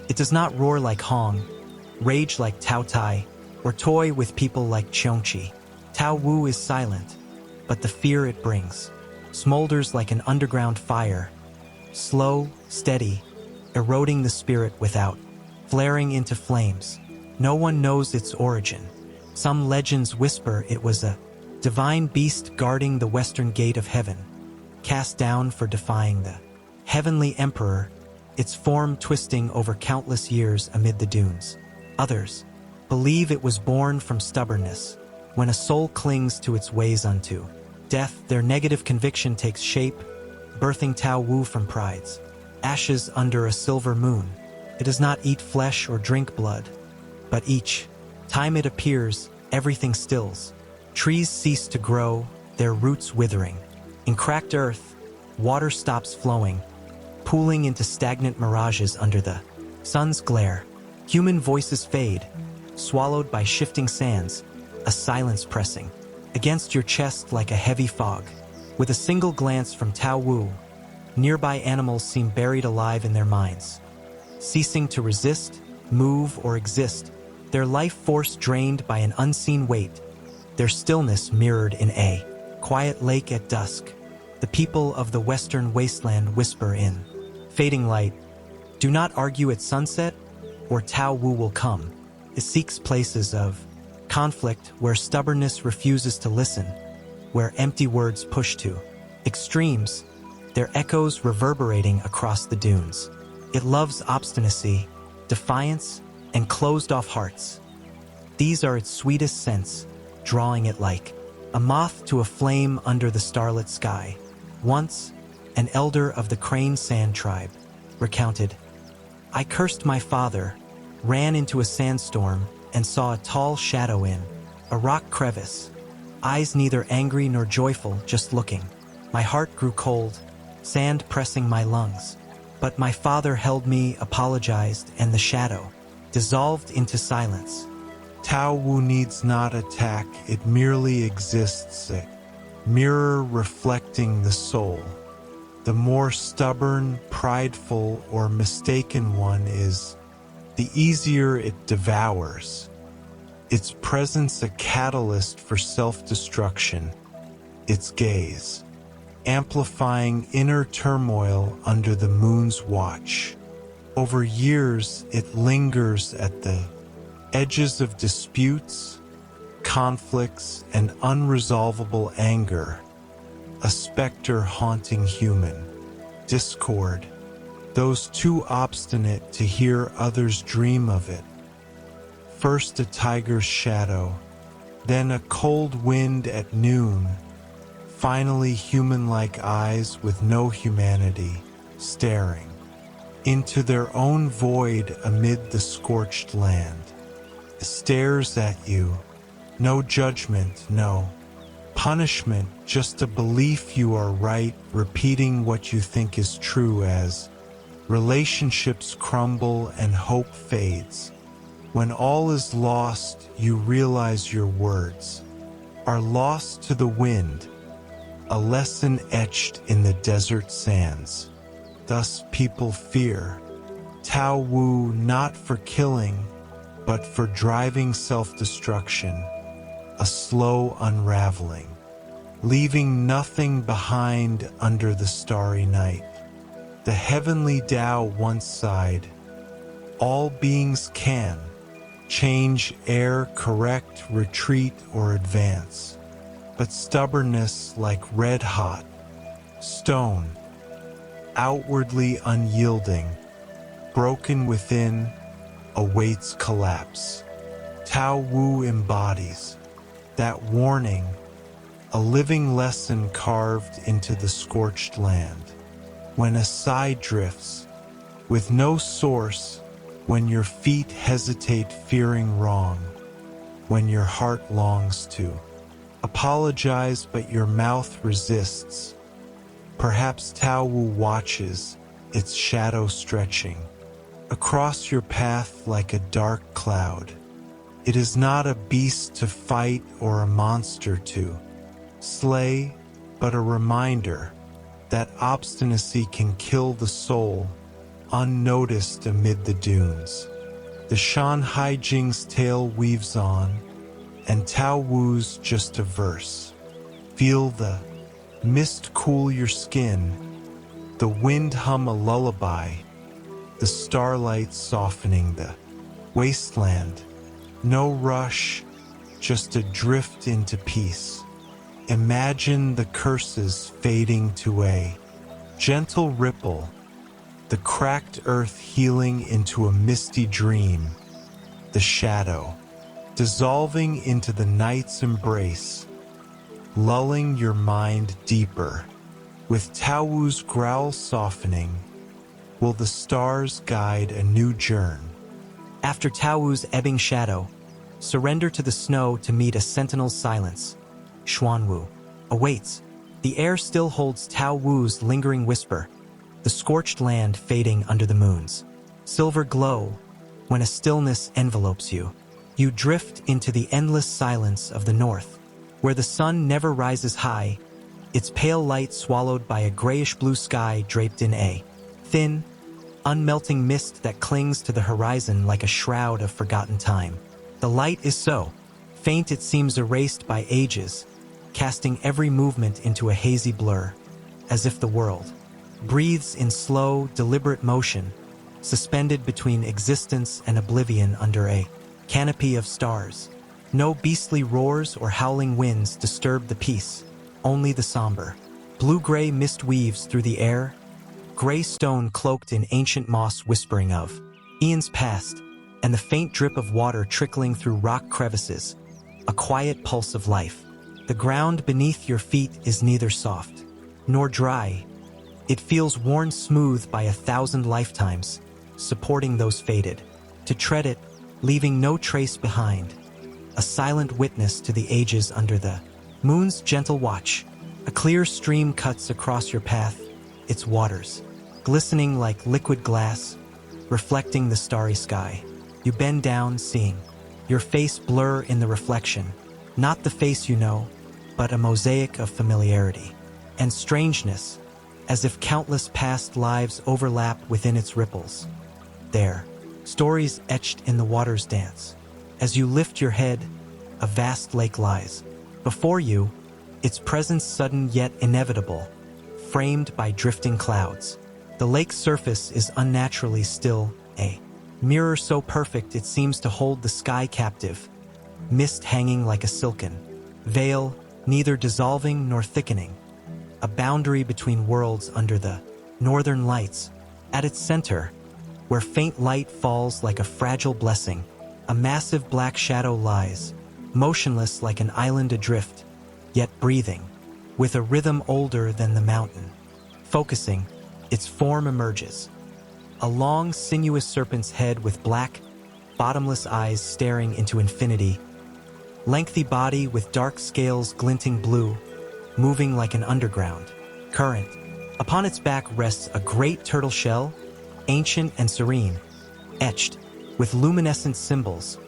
It does not roar like Hong, rage like Taotie, or toy with people like Qiongqi. Taowu is silent, but the fear it brings smolders like an underground fire, slow, steady, eroding the spirit without flaring into flames. No one knows its origin. Some legends whisper it was a divine beast guarding the western gate of heaven, cast down for defying the heavenly emperor, its form twisting over countless years amid the dunes. Others believe it was born from stubbornness. When a soul clings to its ways unto death, their negative conviction takes shape, birthing Taowu from pride's ashes under a silver moon. It does not eat flesh or drink blood, but each time it appears, everything stills. Trees cease to grow, their roots withering. In cracked earth, water stops flowing, pooling into stagnant mirages under the sun's glare. Human voices fade, swallowed by shifting sands, a silence pressing against your chest like a heavy fog. With a single glance from Tao Wu, nearby animals seem buried alive in their minds, ceasing to resist, move, or exist, their life force drained by an unseen weight, their stillness mirrored in a quiet lake at dusk. The people of the western wasteland whisper in fading light, "Do not argue at sunset, or Tao Wu will come." It seeks places of conflict where stubbornness refuses to listen, where empty words push to extremes, their echoes reverberating across the dunes. It loves obstinacy, defiance, and closed-off hearts. These are its sweetest scents, drawing it like a moth to a flame under the starlit sky. Once, an elder of the Crane Sand tribe recounted, "I cursed my father, ran into a sandstorm, and saw a tall shadow in a rock crevice, eyes neither angry nor joyful, just looking. My heart grew cold, sand pressing my lungs. But my father held me, apologized, and the shadow dissolved into silence." Tao Wu needs not attack, it merely exists, a mirror reflecting the soul. The more stubborn, prideful, or mistaken one is, the easier it devours. Its presence a catalyst for self-destruction, its gaze amplifying inner turmoil under the moon's watch. Over years, it lingers at the edges of disputes, conflicts, and unresolvable anger, a specter haunting human discord, those too obstinate to hear others dream of it. First a tiger's shadow, then a cold wind at noon, finally human-like eyes with no humanity, staring into their own void amid the scorched land. It stares at you, no judgment, no punishment, just a belief you are right, repeating what you think is true as relationships crumble and hope fades. When all is lost, you realize your words are lost to the wind, a lesson etched in the desert sands. Thus people fear Tao Wu not for killing, but for driving self-destruction, a slow unraveling, leaving nothing behind under the starry night. The heavenly Tao once sighed, "All beings can change, err, correct, retreat, or advance. But stubbornness, like red-hot stone, outwardly unyielding, broken within, awaits collapse." Tao Wu embodies that warning, a living lesson carved into the scorched land. When a sigh drifts, with no source, when your feet hesitate fearing wrong, when your heart longs to apologize but your mouth resists, perhaps Tao Wu watches, its shadow stretching across your path like a dark cloud. It is not a beast to fight or a monster to slay, but a reminder that obstinacy can kill the soul, unnoticed amid the dunes. The Shan Hai Jing's tale weaves on, and Tao Wu's just a verse. Feel the mist cool your skin, the wind hum a lullaby, the starlight softening the wasteland. No rush, just a drift into peace. Imagine the curses fading to a gentle ripple, the cracked earth healing into a misty dream, the shadow dissolving into the night's embrace, lulling your mind deeper, with Tao Wu's growl softening, Will the stars guide a new journey? After Taoyu's ebbing shadow, surrender to the snow to meet a sentinel's silence. Xuanwu awaits. The air still holds Tao Wu's lingering whisper, the scorched land fading under the moon's silver glow. When a stillness envelopes you, you drift into the endless silence of the north, where the sun never rises high, its pale light swallowed by a grayish-blue sky draped in a thin, unmelting mist that clings to the horizon like a shroud of forgotten time. The light is so faint it seems erased by ages, casting every movement into a hazy blur, as if the world breathes in slow, deliberate motion, suspended between existence and oblivion under a canopy of stars. No beastly roars or howling winds disturb the peace, only the somber, blue-gray mist weaves through the air, gray stone cloaked in ancient moss whispering of eons past, and the faint drip of water trickling through rock crevices, a quiet pulse of life. The ground beneath your feet is neither soft nor dry. It feels worn smooth by 1,000 lifetimes, supporting those fated to tread it, leaving no trace behind, a silent witness to the ages under the moon's gentle watch. A clear stream cuts across your path, its waters glistening like liquid glass, reflecting the starry sky. You bend down, seeing your face blur in the reflection, not the face you know, but a mosaic of familiarity and strangeness, as if countless past lives overlap within its ripples. There, stories etched in the water's dance. As you lift your head, a vast lake lies before you, its presence sudden yet inevitable, framed by drifting clouds. The lake's surface is unnaturally still, a mirror so perfect it seems to hold the sky captive, mist hanging like a silken veil, neither dissolving nor thickening, a boundary between worlds under the northern lights. At its center, where faint light falls like a fragile blessing, a massive black shadow lies, motionless like an island adrift, yet breathing, with a rhythm older than the mountain. Focusing, its form emerges. A long, sinuous serpent's head with black, bottomless eyes staring into infinity. Lengthy body with dark scales glinting blue, moving like an underground current. Upon its back rests a great turtle shell, ancient and serene, etched with luminescent symbols,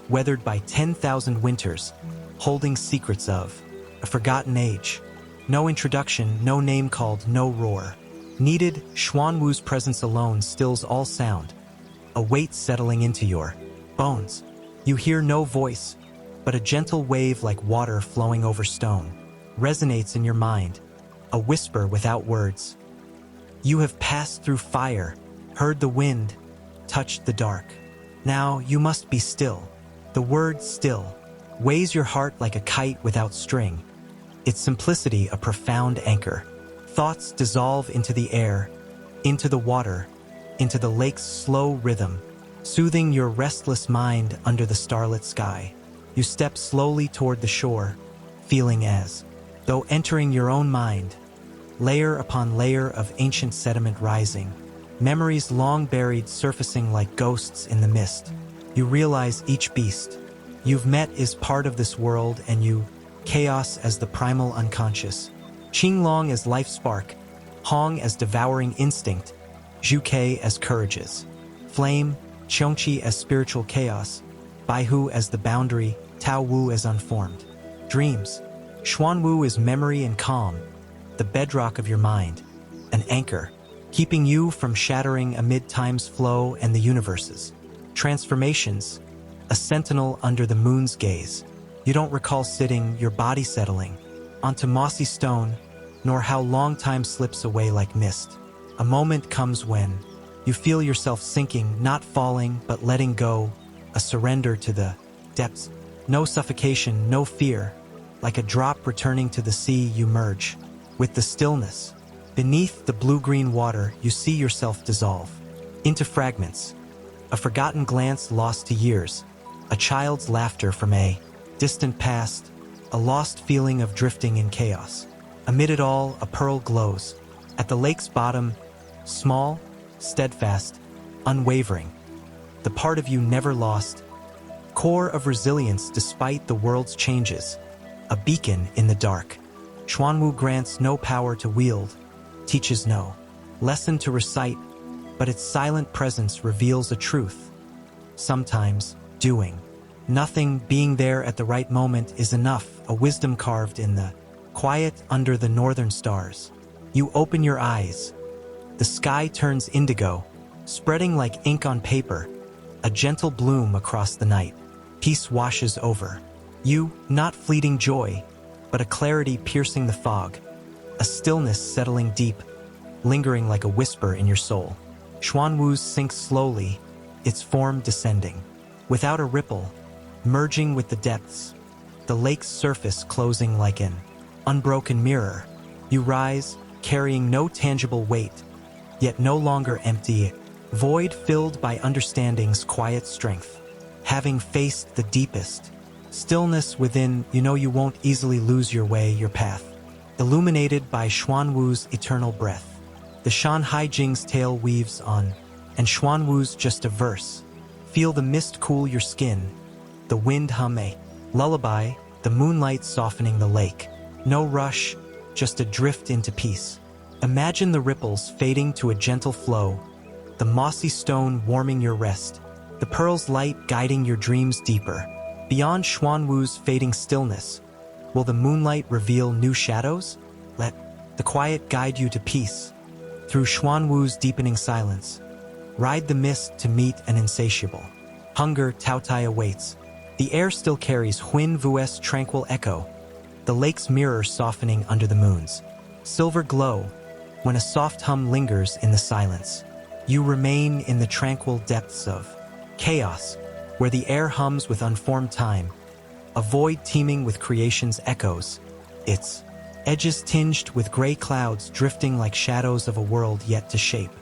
weathered by 10,000 winters, holding secrets of a forgotten age. No introduction, no name called, no roar needed. Xuanwu's presence alone stills all sound, a weight settling into your bones. You hear no voice, but a gentle wave like water flowing over stone resonates in your mind, a whisper without words. You have passed through fire, heard the wind, touched the dark. Now you must be still. The word still weighs your heart like a kite without string, its simplicity a profound anchor. Thoughts dissolve into the air, into the water, into the lake's slow rhythm, soothing your restless mind under the starlit sky. You step slowly toward the shore, feeling as though entering your own mind, layer upon layer of ancient sediment rising, memories long buried surfacing like ghosts in the mist. You realize each beast you've met is part of this world, and you chaos as the primal unconscious, Qinglong as life spark, Hong as devouring instinct, Zhuke as courage's flame, Qiongqi as spiritual chaos, Baihu as the boundary, Tao Wu as unformed dreams. Xuanwu is memory and calm, the bedrock of your mind, an anchor, keeping you from shattering amid time's flow and the universe's transformations, a sentinel under the moon's gaze. You don't recall sitting, your body settling onto mossy stone, nor how long time slips away like mist. A moment comes when you feel yourself sinking, not falling, but letting go, a surrender to the depths. No suffocation, no fear. Like a drop returning to the sea, you merge with the stillness. Beneath the blue-green water, you see yourself dissolve into fragments. A forgotten glance lost to years, a child's laughter from a distant past, a lost feeling of drifting in chaos. Amid it all, a pearl glows. At the lake's bottom, small, steadfast, unwavering. The part of you never lost, core of resilience despite the world's changes, a beacon in the dark. Xuanwu grants no power to wield, teaches no lesson to recite, but its silent presence reveals a truth. Sometimes, doing nothing, being there at the right moment is enough, a wisdom carved in the quiet under the northern stars. You open your eyes. The sky turns indigo, spreading like ink on paper, a gentle bloom across the night. Peace washes over you, not fleeting joy, but a clarity piercing the fog, a stillness settling deep, lingering like a whisper in your soul. Xuanwu's sinks slowly, its form descending, without a ripple, merging with the depths, the lake's surface closing like an unbroken mirror. You rise, carrying no tangible weight, yet no longer empty, void filled by understanding's quiet strength. Having faced the deepest stillness within, you know you won't easily lose your way, your path. Illuminated by Xuanwu's eternal breath. The Shan Hai Jing's tale weaves on, and Xuanwu's just a verse. Feel the mist cool your skin, the wind hum a lullaby, the moonlight softening the lake. No rush, just a drift into peace. Imagine the ripples fading to a gentle flow, the mossy stone warming your rest, the pearl's light guiding your dreams deeper. Beyond Xuanwu's fading stillness, will the moonlight reveal new shadows? Let the quiet guide you to peace. Through Xuanwu's deepening silence, ride the mist to meet an insatiable hunger. Taotie awaits. The air still carries Huin Vu's tranquil echo, the lake's mirror softening under the moon's silver glow. When a soft hum lingers in the silence, you remain in the tranquil depths of chaos, where the air hums with unformed time, a void teeming with creation's echoes, its edges tinged with gray clouds drifting like shadows of a world yet to shape.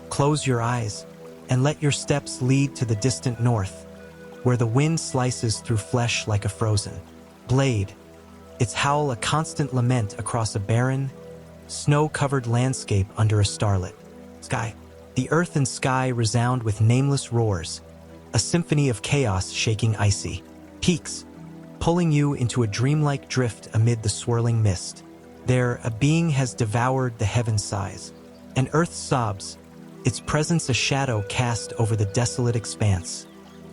Close your eyes and let your steps lead to the distant north, where the wind slices through flesh like a frozen blade, its howl a constant lament across a barren, snow-covered landscape under a starlit sky. The earth and sky resound with nameless roars, a symphony of chaos shaking icy peaks, pulling you into a dreamlike drift amid the swirling mist. There, a being has devoured the heaven's sighs, and earth sobs, its presence a shadow cast over the desolate expanse,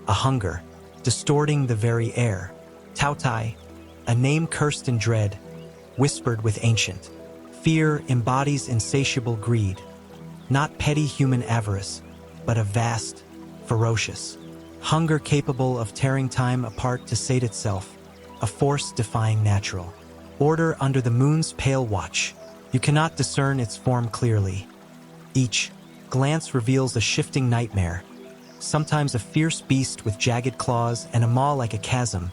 a hunger, distorting the very air. Taotie, a name cursed in dread, whispered with ancient fear, embodies insatiable greed, not petty human avarice, but a vast, ferocious hunger capable of tearing time apart to sate itself, a force defying natural order under the moon's pale watch. You cannot discern its form clearly. Each glance reveals a shifting nightmare, sometimes a fierce beast with jagged claws and a maw like a chasm,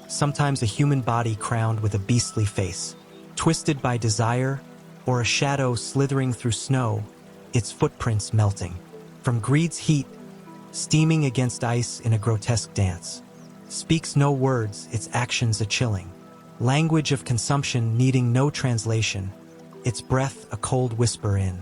sometimes a human body crowned with a beastly face, twisted by desire, or a shadow slithering through snow, its footprints melting from greed's heat, steaming against ice in a grotesque dance. Speaks no words, its actions a chilling language of consumption needing no translation, its breath a cold whisper in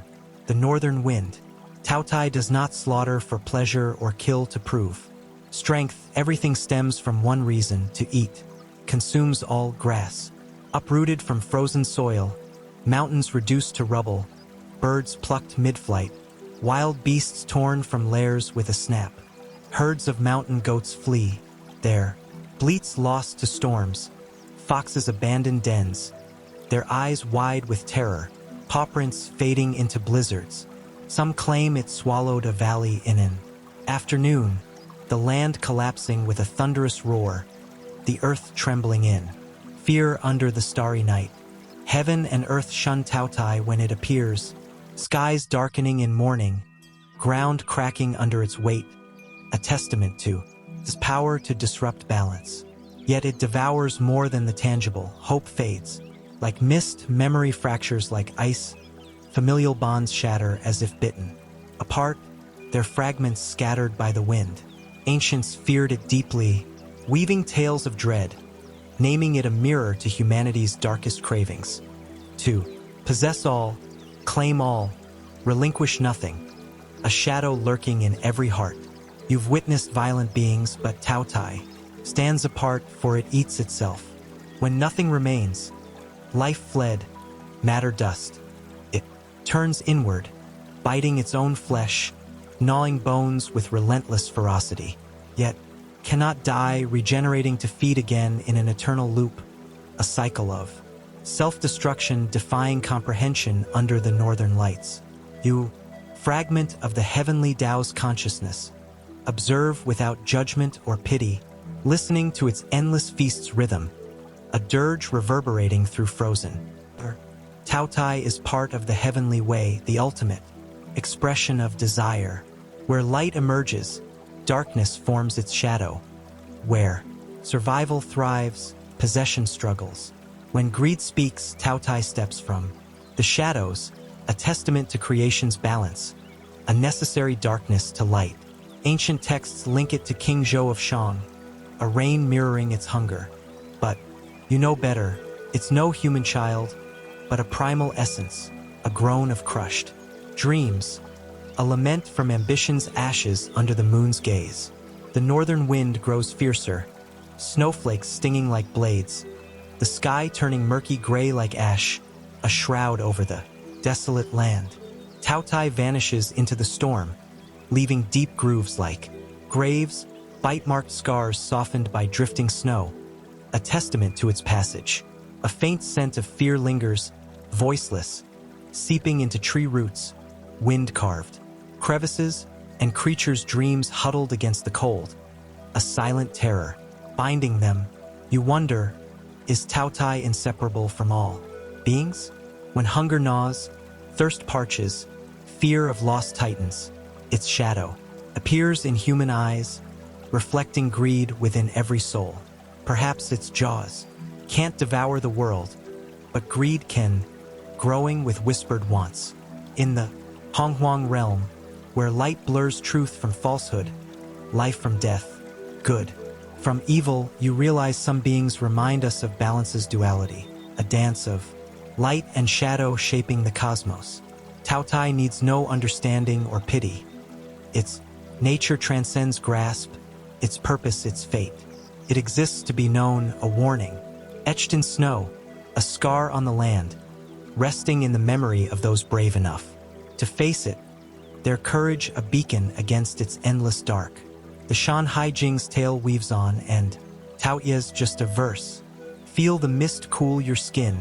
the northern wind. Taotie does not slaughter for pleasure or kill to prove strength. Everything stems from one reason: to eat. Consumes all grass, uprooted from frozen soil, mountains reduced to rubble, birds plucked mid-flight, wild beasts torn from lairs with a snap. Herds of mountain goats flee, their bleats lost to storms, foxes abandoned dens, their eyes wide with terror, paw prints fading into blizzards. Some claim it swallowed a valley in an afternoon, the land collapsing with a thunderous roar, the earth trembling in fear under the starry night. Heaven and earth shun Taotie when it appears, skies darkening in mourning, ground cracking under its weight, a testament to its power to disrupt balance. Yet it devours more than the tangible. Hope fades. Like mist, memory fractures like ice, familial bonds shatter as if bitten apart, their fragments scattered by the wind. Ancients feared it deeply, weaving tales of dread, naming it a mirror to humanity's darkest cravings. To possess all, claim all, relinquish nothing. a shadow lurking in every heart. You've witnessed violent beings, but Taotie stands apart, for it eats itself. When nothing remains, life fled, matter dust. It turns inward, biting its own flesh, gnawing bones with relentless ferocity, yet cannot die, regenerating to feed again in an eternal loop, a cycle of self-destruction defying comprehension under the northern lights. You, fragment of the heavenly Tao's consciousness, observe without judgment or pity, listening to its endless feast's rhythm, a dirge reverberating through frozen. Taotie is part of the heavenly way, the ultimate expression of desire. Where light emerges, darkness forms its shadow. Where survival thrives, possession struggles. When greed speaks, Taotie steps from the shadows, a testament to creation's balance, a necessary darkness to light. Ancient texts link it to Qiongqi of Shang, a rain mirroring its hunger. But you know better, it's no human child, but a primal essence, a groan of crushed dreams, a lament from ambition's ashes under the moon's gaze. The northern wind grows fiercer, snowflakes stinging like blades, the sky turning murky gray like ash, a shroud over the desolate land. Taotie vanishes into the storm, leaving deep grooves like graves, bite-marked scars softened by drifting snow, a testament to its passage. A faint scent of fear lingers, voiceless, seeping into tree roots, wind-carved. Crevices and creatures' dreams huddled against the cold, a silent terror binding them. You wonder, is Taotie inseparable from all beings? When hunger gnaws, thirst parches, fear of lost titans, its shadow appears in human eyes, reflecting greed within every soul. Perhaps its jaws can't devour the world, but greed can, growing with whispered wants. In the Honghuang realm, where light blurs truth from falsehood, life from death, good from evil, you realize some beings remind us of balance's duality, a dance of light and shadow shaping the cosmos. Taotie needs no understanding or pity. Its nature transcends grasp, its purpose its fate. It exists to be known, a warning, etched in snow, a scar on the land, resting in the memory of those brave enough to face it, their courage a beacon against its endless dark. The Shan Hai Jing's tale weaves on, and Taotie's just a verse. Feel the mist cool your skin,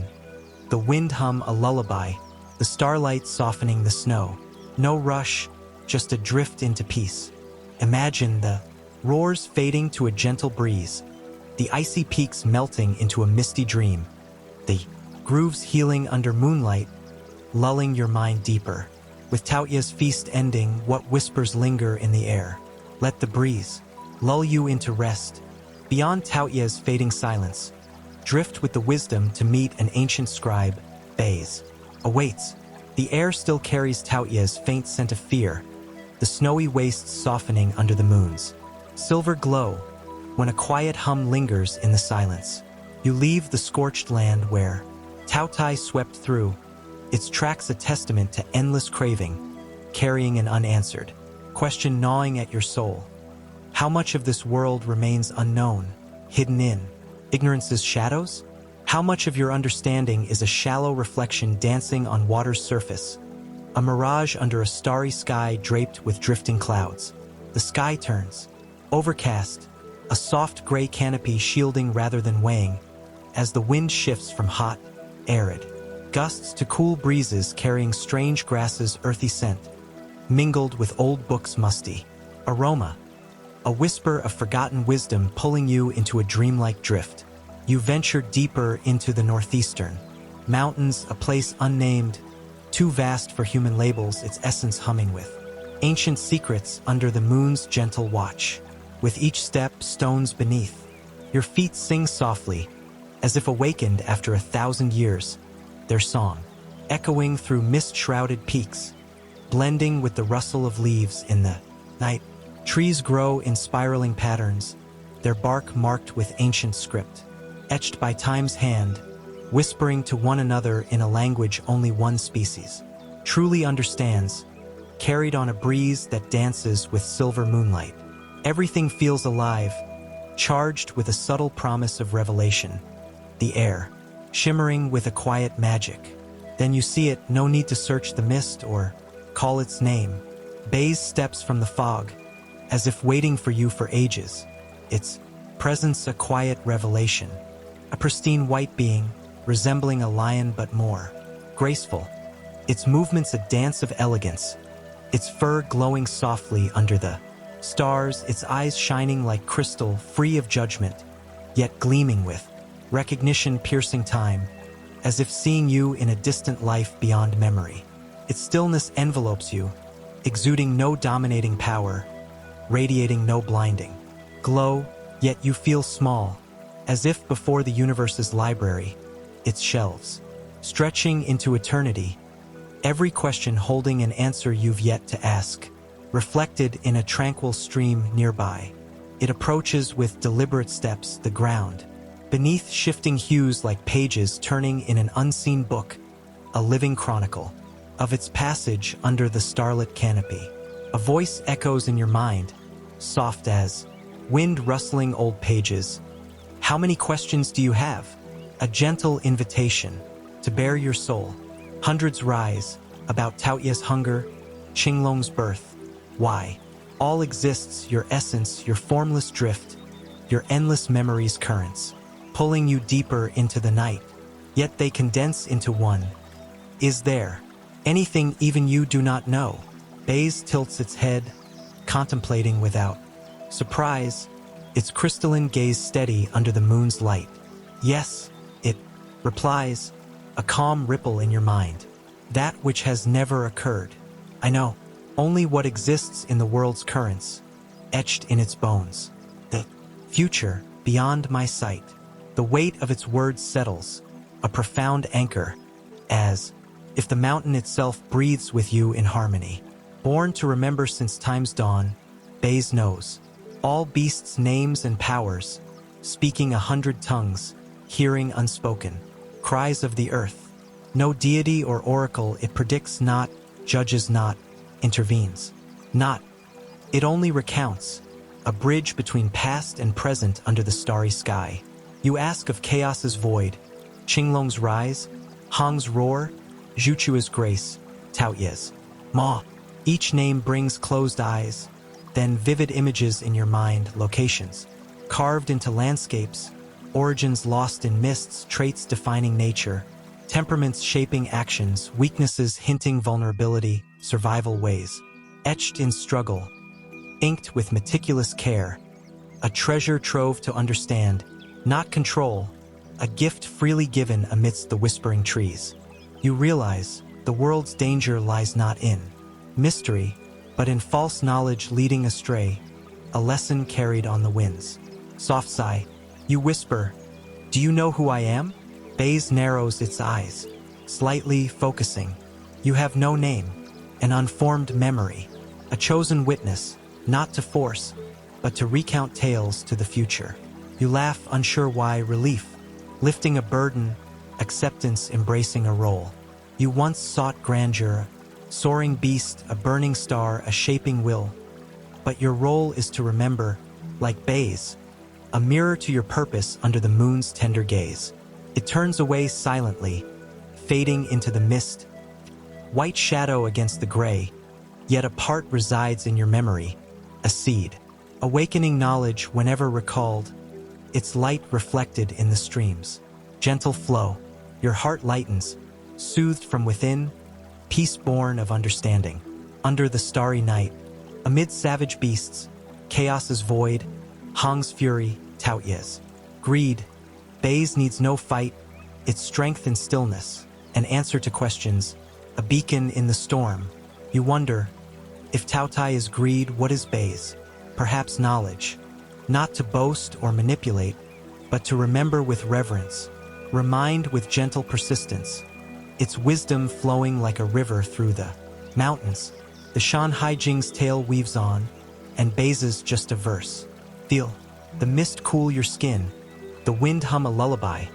the wind hum a lullaby, the starlight softening the snow. No rush, just a drift into peace. Imagine the roars fading to a gentle breeze, the icy peaks melting into a misty dream, the grooves healing under moonlight, lulling your mind deeper. With Taotie's feast ending, what whispers linger in the air? Let the breeze lull you into rest. Beyond Taotie's fading silence, drift with the wisdom to meet an ancient scribe, Bays awaits. The air still carries Taotie's faint scent of fear, the snowy wastes softening under the moon's silver glow. When a quiet hum lingers in the silence, you leave the scorched land where Taotie swept through, its tracks a testament to endless craving, carrying an unanswered question gnawing at your soul. How much of this world remains unknown, hidden in ignorance's shadows? How much of your understanding is a shallow reflection dancing on water's surface, a mirage under a starry sky draped with drifting clouds? The sky turns overcast, a soft gray canopy shielding rather than weighing, as the wind shifts from hot, arid gusts to cool breezes carrying strange grasses' earthy scent, mingled with old books' musty aroma, a whisper of forgotten wisdom pulling you into a dreamlike drift. You venture deeper into the northeastern mountains, a place unnamed, too vast for human labels, its essence humming with ancient secrets under the moon's gentle watch. With each step, stones beneath your feet sing softly, as if awakened after 1,000 years, their song echoing through mist-shrouded peaks, blending with the rustle of leaves in the night. Trees grow in spiraling patterns, their bark marked with ancient script, etched by time's hand, whispering to one another in a language only one species truly understands, carried on a breeze that dances with silver moonlight. Everything feels alive, charged with a subtle promise of revelation. The air, shimmering with a quiet magic. Then you see it, no need to search the mist or call its name. Baze steps from the fog, as if waiting for you for ages. Its presence a quiet revelation. A pristine white being, resembling a lion but more graceful. Its movements a dance of elegance. Its fur glowing softly under the stars, its eyes shining like crystal, free of judgment, yet gleaming with recognition piercing time, as if seeing you in a distant life beyond memory. Its stillness envelopes you, exuding no dominating power, radiating no blinding glow, yet you feel small, as if before the universe's library, its shelves, stretching into eternity, every question holding an answer you've yet to ask, reflected in a tranquil stream nearby. It approaches with deliberate steps the ground, beneath shifting hues like pages turning in an unseen book, a living chronicle of its passage under the starlit canopy. A voice echoes in your mind, soft as wind rustling old pages. How many questions do you have? A gentle invitation to bare your soul. Hundreds rise about Taotie's hunger, Qinglong's birth. Why? All exists, your essence, your formless drift, your endless memories' currents, pulling you deeper into the night. Yet they condense into one. Is there anything even you do not know? Baze tilts its head, contemplating without surprise, its crystalline gaze steady under the moon's light. Yes, it replies, a calm ripple in your mind. That which has never occurred. I know, only what exists in the world's currents, etched in its bones. The future beyond my sight. The weight of its words settles, a profound anchor, as if the mountain itself breathes with you in harmony. Born to remember since time's dawn, Baze knows all beasts' names and powers, speaking 100 tongues, hearing unspoken cries of the earth. No deity or oracle it predicts not, judges not, intervenes not. It only recounts, a bridge between past and present under the starry sky. You ask of chaos's void, Qinglong's rise, Hong's roar, Zhuchua's grace, Taotie's maw. Each name brings closed eyes, then vivid images in your mind, locations carved into landscapes, origins lost in mists, traits defining nature, temperaments shaping actions, weaknesses hinting vulnerability, survival ways, etched in struggle, inked with meticulous care, a treasure trove to understand, not control, a gift freely given amidst the whispering trees. You realize the world's danger lies not in mystery, but in false knowledge leading astray, a lesson carried on the winds. Soft sigh, you whisper, do you know who I am? Baze narrows its eyes, slightly focusing. You have no name, an unformed memory, a chosen witness, not to force, but to recount tales to the future. You laugh, unsure why, relief, lifting a burden, acceptance embracing a role. You once sought grandeur, soaring beast, a burning star, a shaping will. But your role is to remember, like Baze, a mirror to your purpose under the moon's tender gaze. It turns away silently, fading into the mist, white shadow against the gray, yet a part resides in your memory, a seed, awakening knowledge whenever recalled, its light reflected in the stream's gentle flow. Your heart lightens, soothed from within, peace born of understanding. Under the starry night, amid savage beasts, chaos's void, Hong's fury, Taotie's greed, Baze needs no fight, its strength in stillness, an answer to questions, a beacon in the storm. You wonder, if Taotie is greed, what is Baze? Perhaps knowledge, not to boast or manipulate, but to remember with reverence, remind with gentle persistence, its wisdom flowing like a river through the mountains. The Shan Hai Jing's tale weaves on, and Baze's just a verse. Feel the mist cool your skin, the wind hum a lullaby,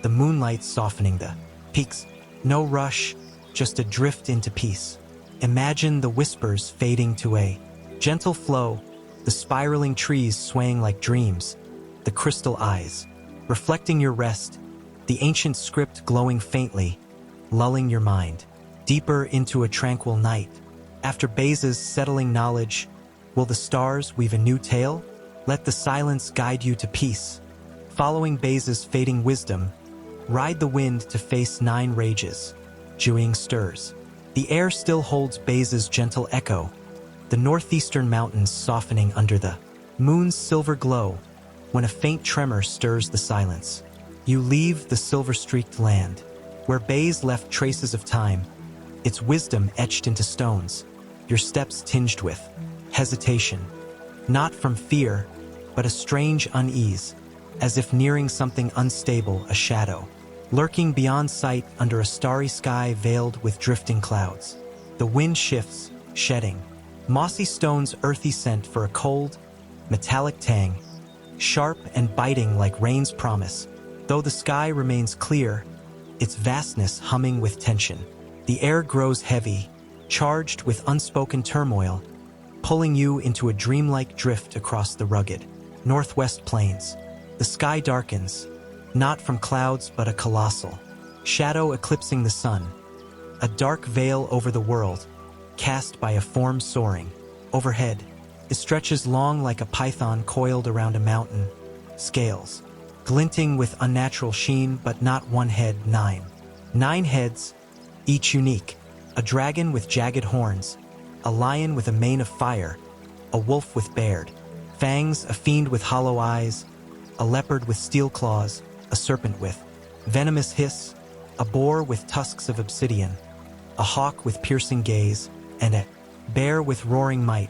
the moonlight softening the peaks. No rush, just a drift into peace. Imagine the whispers fading to a gentle flow, the spiraling trees swaying like dreams, the crystal eyes reflecting your rest, the ancient script glowing faintly, lulling your mind deeper into a tranquil night. After Beza's settling knowledge, will the stars weave a new tale? Let the silence guide you to peace. Following Beza's fading wisdom, ride the wind to face 9 rages. Jiuying stirs. The air still holds Beza's gentle echo, the northeastern mountains softening under the moon's silver glow. When a faint tremor stirs the silence, you leave the silver-streaked land, where Beza left traces of time, its wisdom etched into stones, your steps tinged with hesitation, not from fear, but a strange unease, as if nearing something unstable, a shadow, lurking beyond sight under a starry sky veiled with drifting clouds. The wind shifts, shedding mossy stones' earthy scent for a cold, metallic tang, sharp and biting like rain's promise. Though the sky remains clear, its vastness humming with tension. The air grows heavy, charged with unspoken turmoil, pulling you into a dreamlike drift across the rugged northwest plains. The sky darkens, not from clouds but a colossal shadow eclipsing the sun, a dark veil over the world, cast by a form soaring overhead. It stretches long like a python coiled around a mountain, scales glinting with unnatural sheen, but not one head, 9. 9 heads, each unique. A dragon with jagged horns, a lion with a mane of fire, a wolf with bared fangs, a fiend with hollow eyes, a leopard with steel claws, a serpent with venomous hiss, a boar with tusks of obsidian, a hawk with piercing gaze, and a bear with roaring might,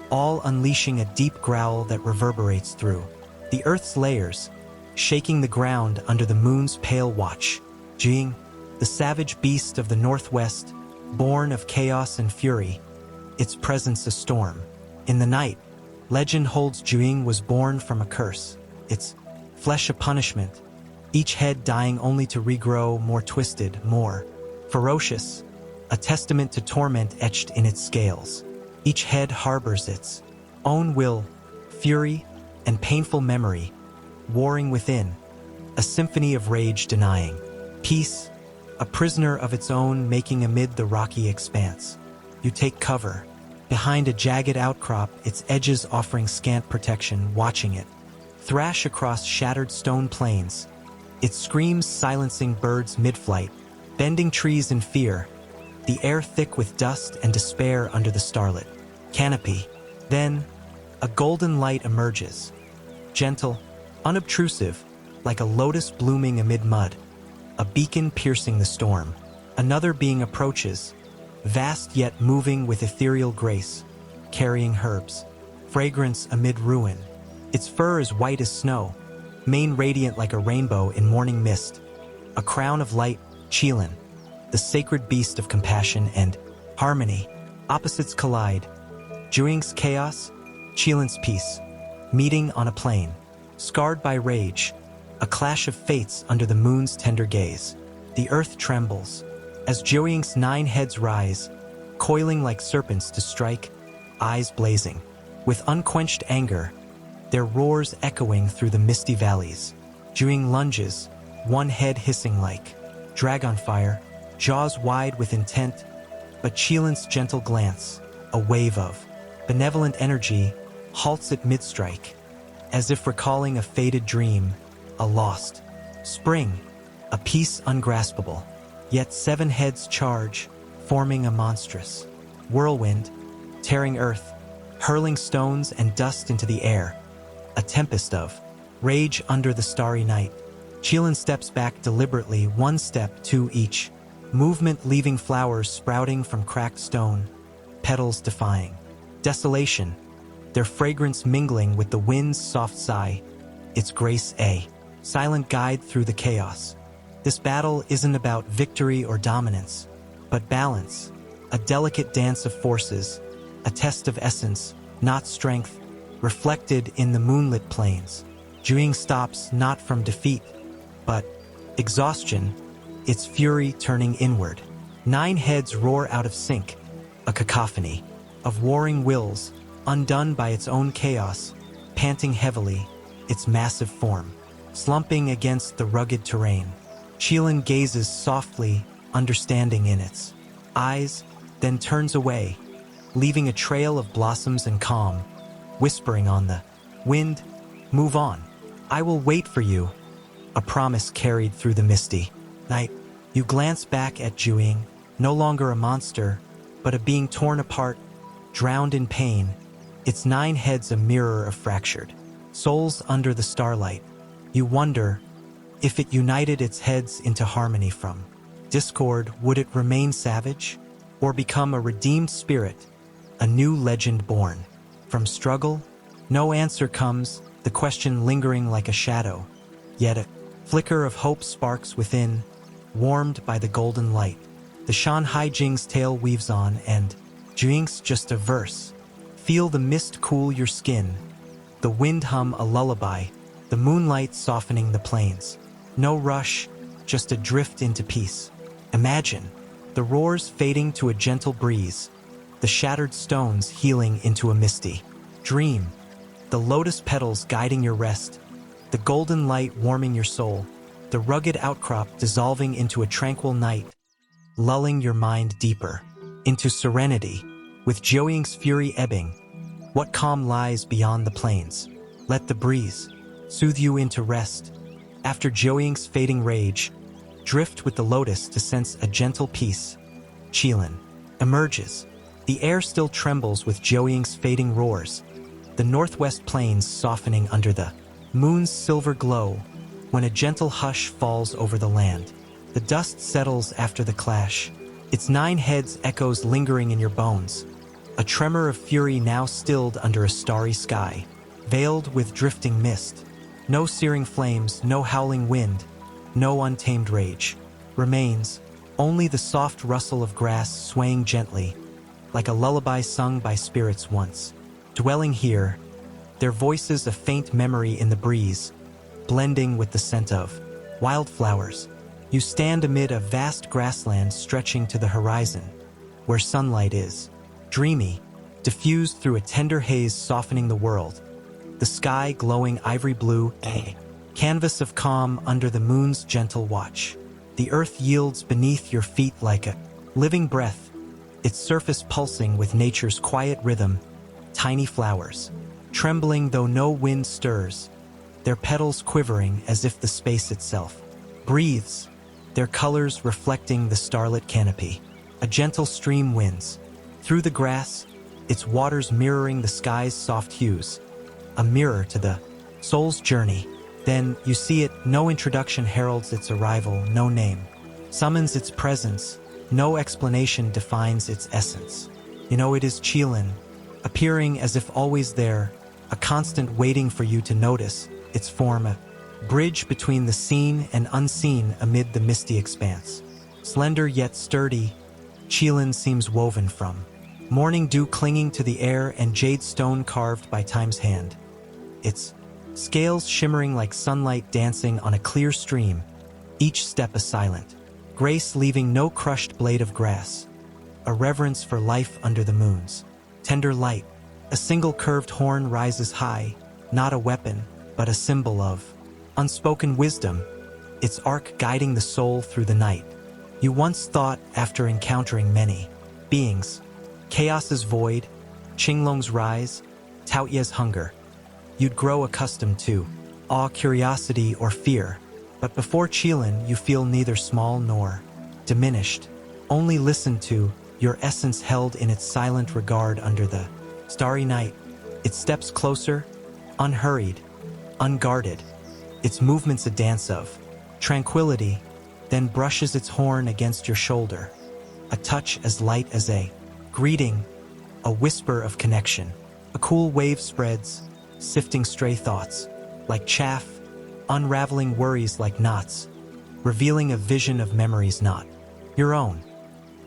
all unleashing a deep growl that reverberates through the earth's layers, shaking the ground under the moon's pale watch. Jiuying, the savage beast of the northwest, born of chaos and fury, its presence a storm. In the night, legend holds Jiuying was born from a curse, its flesh a punishment, each head dying only to regrow more twisted, more ferocious, a testament to torment etched in its scales. Each head harbors its own will, fury, and painful memory, warring within, a symphony of rage denying peace, a prisoner of its own making amid the rocky expanse. You take cover, behind a jagged outcrop, its edges offering scant protection, watching it thrash across shattered stone plains, its screams silencing birds mid-flight, bending trees in fear, the air thick with dust and despair under the starlit canopy. Then, a golden light emerges, gentle, unobtrusive, like a lotus blooming amid mud, a beacon piercing the storm. Another being approaches, vast yet moving with ethereal grace, carrying herbs, fragrance amid ruin. Its fur is white as snow, mane radiant like a rainbow in morning mist, a crown of light, Qilin, the sacred beast of compassion and harmony. Opposites collide, Jiuying's chaos, Qilin's peace, meeting on a plain, scarred by rage, a clash of fates under the moon's tender gaze. The earth trembles, as Jiuying's 9 heads rise, coiling like serpents to strike, eyes blazing with unquenched anger, their roars echoing through the misty valleys. Jiuying lunges, one head hissing like dragon fire, jaws wide with intent, but Qilin's gentle glance, a wave of benevolent energy, halts at mid-strike, as if recalling a faded dream, a lost spring, a peace ungraspable. Yet 7 heads charge, forming a monstrous whirlwind, tearing earth, hurling stones and dust into the air, a tempest of rage under the starry night. Qilin steps back deliberately, 1 step, 2 each, movement leaving flowers sprouting from cracked stone, petals defying desolation, their fragrance mingling with the wind's soft sigh, its grace a silent guide through the chaos. This battle isn't about victory or dominance, but balance, a delicate dance of forces, a test of essence, not strength, reflected in the moonlit plains. Jiuying stops not from defeat, but exhaustion, its fury turning inward. 9 heads roar out of sync, a cacophony of warring wills, undone by its own chaos, panting heavily, its massive form, slumping against the rugged terrain. Qilin gazes softly, understanding in its eyes, then turns away, leaving a trail of blossoms and calm, whispering on the wind, "Move on. I will wait for you." A promise carried through the misty night. You glance back at Jiuying, no longer a monster, but a being torn apart, drowned in pain, its 9 heads a mirror of fractured souls under the starlight. You wonder, if it united its heads into harmony from discord, would it remain savage, or become a redeemed spirit, a new legend born from struggle? No answer comes, the question lingering like a shadow. Yet a flicker of hope sparks within, warmed by the golden light. The Shan Hai Jing's tale weaves on, and Jiuying's just a verse. Feel the mist cool your skin, the wind hum a lullaby, the moonlight softening the plains. No rush, just a drift into peace. Imagine the roars fading to a gentle breeze, the shattered stones healing into a misty dream, the lotus petals guiding your rest, the golden light warming your soul, the rugged outcrop dissolving into a tranquil night, lulling your mind deeper into serenity. With Jiuying's fury ebbing, what calm lies beyond the plains? Let the breeze soothe you into rest. After Jiuying's fading rage, drift with the lotus to sense a gentle peace. Qilin emerges. The air still trembles with Jiuying's fading roars, the northwest plains softening under the moon's silver glow. When a gentle hush falls over the land, the dust settles after the clash, its 9 heads echoes lingering in your bones. A tremor of fury now stilled under a starry sky, veiled with drifting mist. No searing flames, no howling wind, no untamed rage. Remains only the soft rustle of grass swaying gently, like a lullaby sung by spirits once dwelling here, their voices a faint memory in the breeze, blending with the scent of wildflowers. You stand amid a vast grassland stretching to the horizon, where sunlight is dreamy, diffused through a tender haze softening the world. The sky glowing ivory blue, a canvas of calm under the moon's gentle watch. The earth yields beneath your feet like a living breath, its surface pulsing with nature's quiet rhythm. Tiny flowers, trembling though no wind stirs, their petals quivering as if the space itself breathes, their colors reflecting the starlit canopy. A gentle stream winds through the grass, its waters mirroring the sky's soft hues, a mirror to the soul's journey. Then you see it, no introduction heralds its arrival, no name summons its presence, no explanation defines its essence. You know it is Qilin, appearing as if always there, a constant waiting for you to notice its form, a bridge between the seen and unseen amid the misty expanse. Slender yet sturdy, Qilin seems woven from morning dew clinging to the air and jade stone carved by time's hand. Its scales shimmering like sunlight dancing on a clear stream, each step a silent grace leaving no crushed blade of grass, a reverence for life under the moon's tender light. A single curved horn rises high, not a weapon, but a symbol of unspoken wisdom, its arc guiding the soul through the night. You once thought, after encountering many beings, chaos's void, Qinglong's rise, Taotie's hunger, you'd grow accustomed to awe, curiosity, or fear. But before Qilin, you feel neither small nor diminished, only listened to, your essence held in its silent regard under the starry night. It steps closer, unhurried, unguarded, its movements a dance of tranquility, then brushes its horn against your shoulder, a touch as light as a greeting, a whisper of connection. A cool wave spreads, sifting stray thoughts, like chaff, unraveling worries like knots, revealing a vision of memories not your own.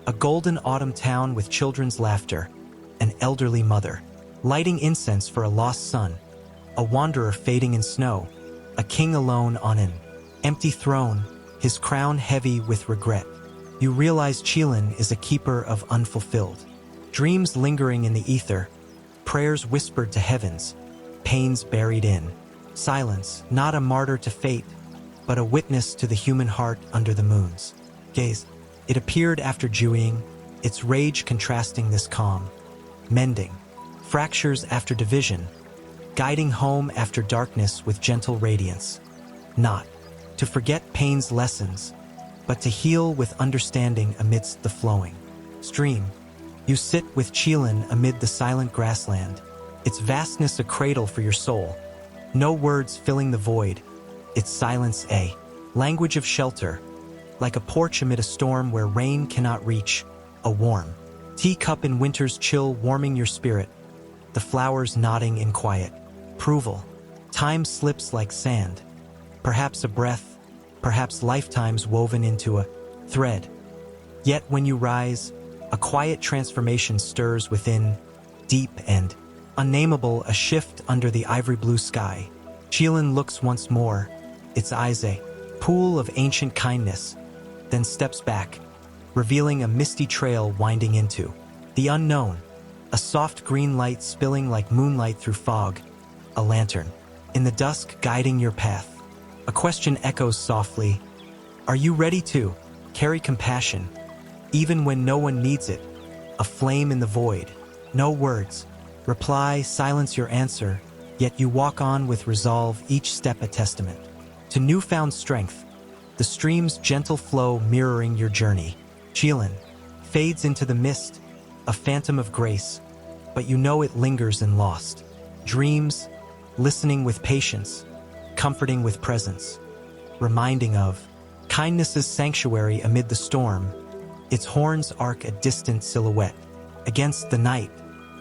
A golden autumn town with children's laughter, an elderly mother lighting incense for a lost son, a wanderer fading in snow, a king alone on an empty throne, his crown heavy with regret. You realize Qilin is a keeper of unfulfilled Dreams lingering in the ether, prayers whispered to heavens, pains buried in. Silence, not a martyr to fate, but a witness to the human heart under the moon's gaze. It appeared after Jiuying, its rage contrasting this calm, mending, fractures after division, guiding home after darkness with gentle radiance. Not to forget pain's lessons, but to heal with understanding amidst the flowing stream. You sit with Qilin amid the silent grassland, its vastness a cradle for your soul. No words filling the void, its silence a language of shelter, like a porch amid a storm where rain cannot reach, a warm teacup in winter's chill warming your spirit, the flowers nodding in quiet approval. Time slips like sand, perhaps a breath, perhaps lifetimes woven into a thread. Yet when you rise, a quiet transformation stirs within, deep and unnameable, a shift under the ivory blue sky. Qilin looks once more, its eyes a pool of ancient kindness, then steps back, revealing a misty trail winding into the unknown, a soft green light spilling like moonlight through fog, a lantern in the dusk guiding your path. A question echoes softly, are you ready to carry compassion, even when no one needs it? A flame in the void, no words, reply, silence your answer, yet you walk on with resolve, each step a testament to newfound strength, the stream's gentle flow mirroring your journey. Qilin fades into the mist, a phantom of grace, but you know it lingers in lost dreams, listening with patience, comforting with presence, reminding of kindness's sanctuary amid the storm. Its horns arc a distant silhouette against the night.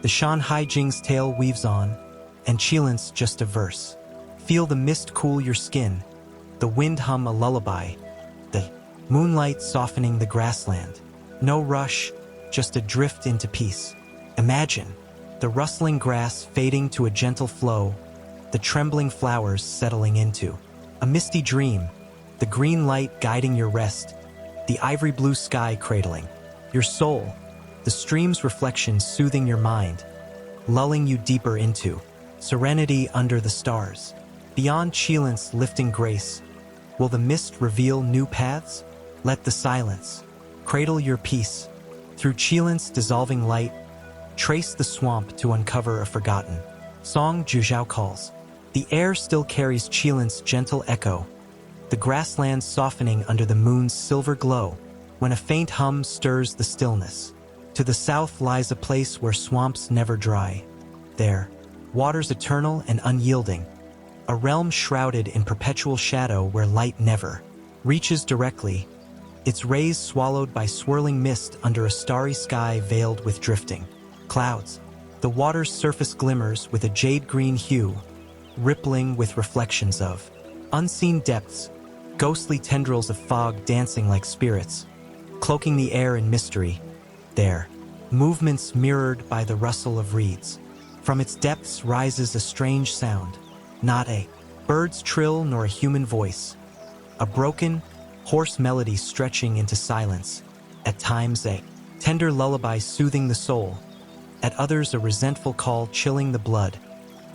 The Shan Hai Jing's tale weaves on, and Qilin's just a verse. Feel the mist cool your skin, the wind hum a lullaby, the moonlight softening the grassland. No rush, just a drift into peace. Imagine the rustling grass fading to a gentle flow, the trembling flowers settling into a misty dream, the green light guiding your rest, the ivory blue sky cradling your soul, the stream's reflection soothing your mind, lulling you deeper into serenity under the stars. Beyond Qilin's lifting grace, will the mist reveal new paths? Let the silence cradle your peace. Through Qilin's dissolving light, trace the swamp to uncover a forgotten song. Jiuzhao calls. The air still carries Qilin's gentle echo, the grasslands softening under the moon's silver glow, when a faint hum stirs the stillness. To the south lies a place where swamps never dry. There, waters eternal and unyielding, a realm shrouded in perpetual shadow where light never reaches directly, its rays swallowed by swirling mist under a starry sky veiled with drifting clouds. The water's surface glimmers with a jade-green hue, rippling with reflections of unseen depths, ghostly tendrils of fog dancing like spirits, cloaking the air in mystery. There, movements mirrored by the rustle of reeds. From its depths rises a strange sound, not a bird's trill nor a human voice, a broken, hoarse melody stretching into silence, at times a tender lullaby soothing the soul, at others a resentful call chilling the blood,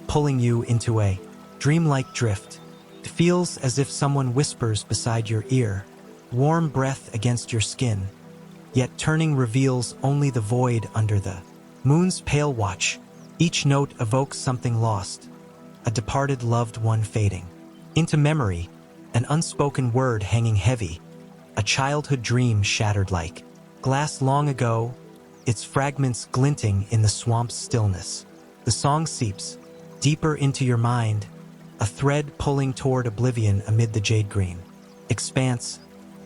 pulling you into a dreamlike drift. It feels as if someone whispers beside your ear, warm breath against your skin, yet turning reveals only the void under the moon's pale watch. Each note evokes something lost, a departed loved one fading into memory, an unspoken word hanging heavy, a childhood dream shattered like glass long ago, its fragments glinting in the swamp's stillness. The song seeps deeper into your mind, a thread pulling toward oblivion amid the jade-green expanse,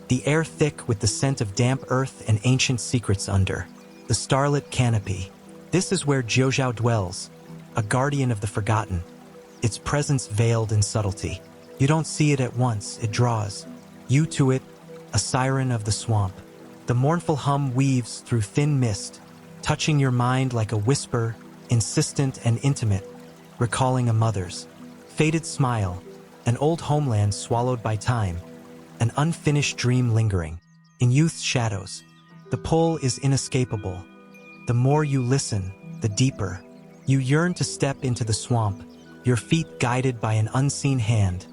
the air thick with the scent of damp earth and ancient secrets under the starlit canopy. This is where Jiuzhao dwells, a guardian of the forgotten, its presence veiled in subtlety. You don't see it at once, it draws you to it, a siren of the swamp. The mournful hum weaves through thin mist, touching your mind like a whisper, insistent and intimate, recalling a mother's faded smile, an old homeland swallowed by time, an unfinished dream lingering in youth's shadows. The pull is inescapable, the more you listen, the deeper. You yearn to step into the swamp, your feet guided by an unseen hand,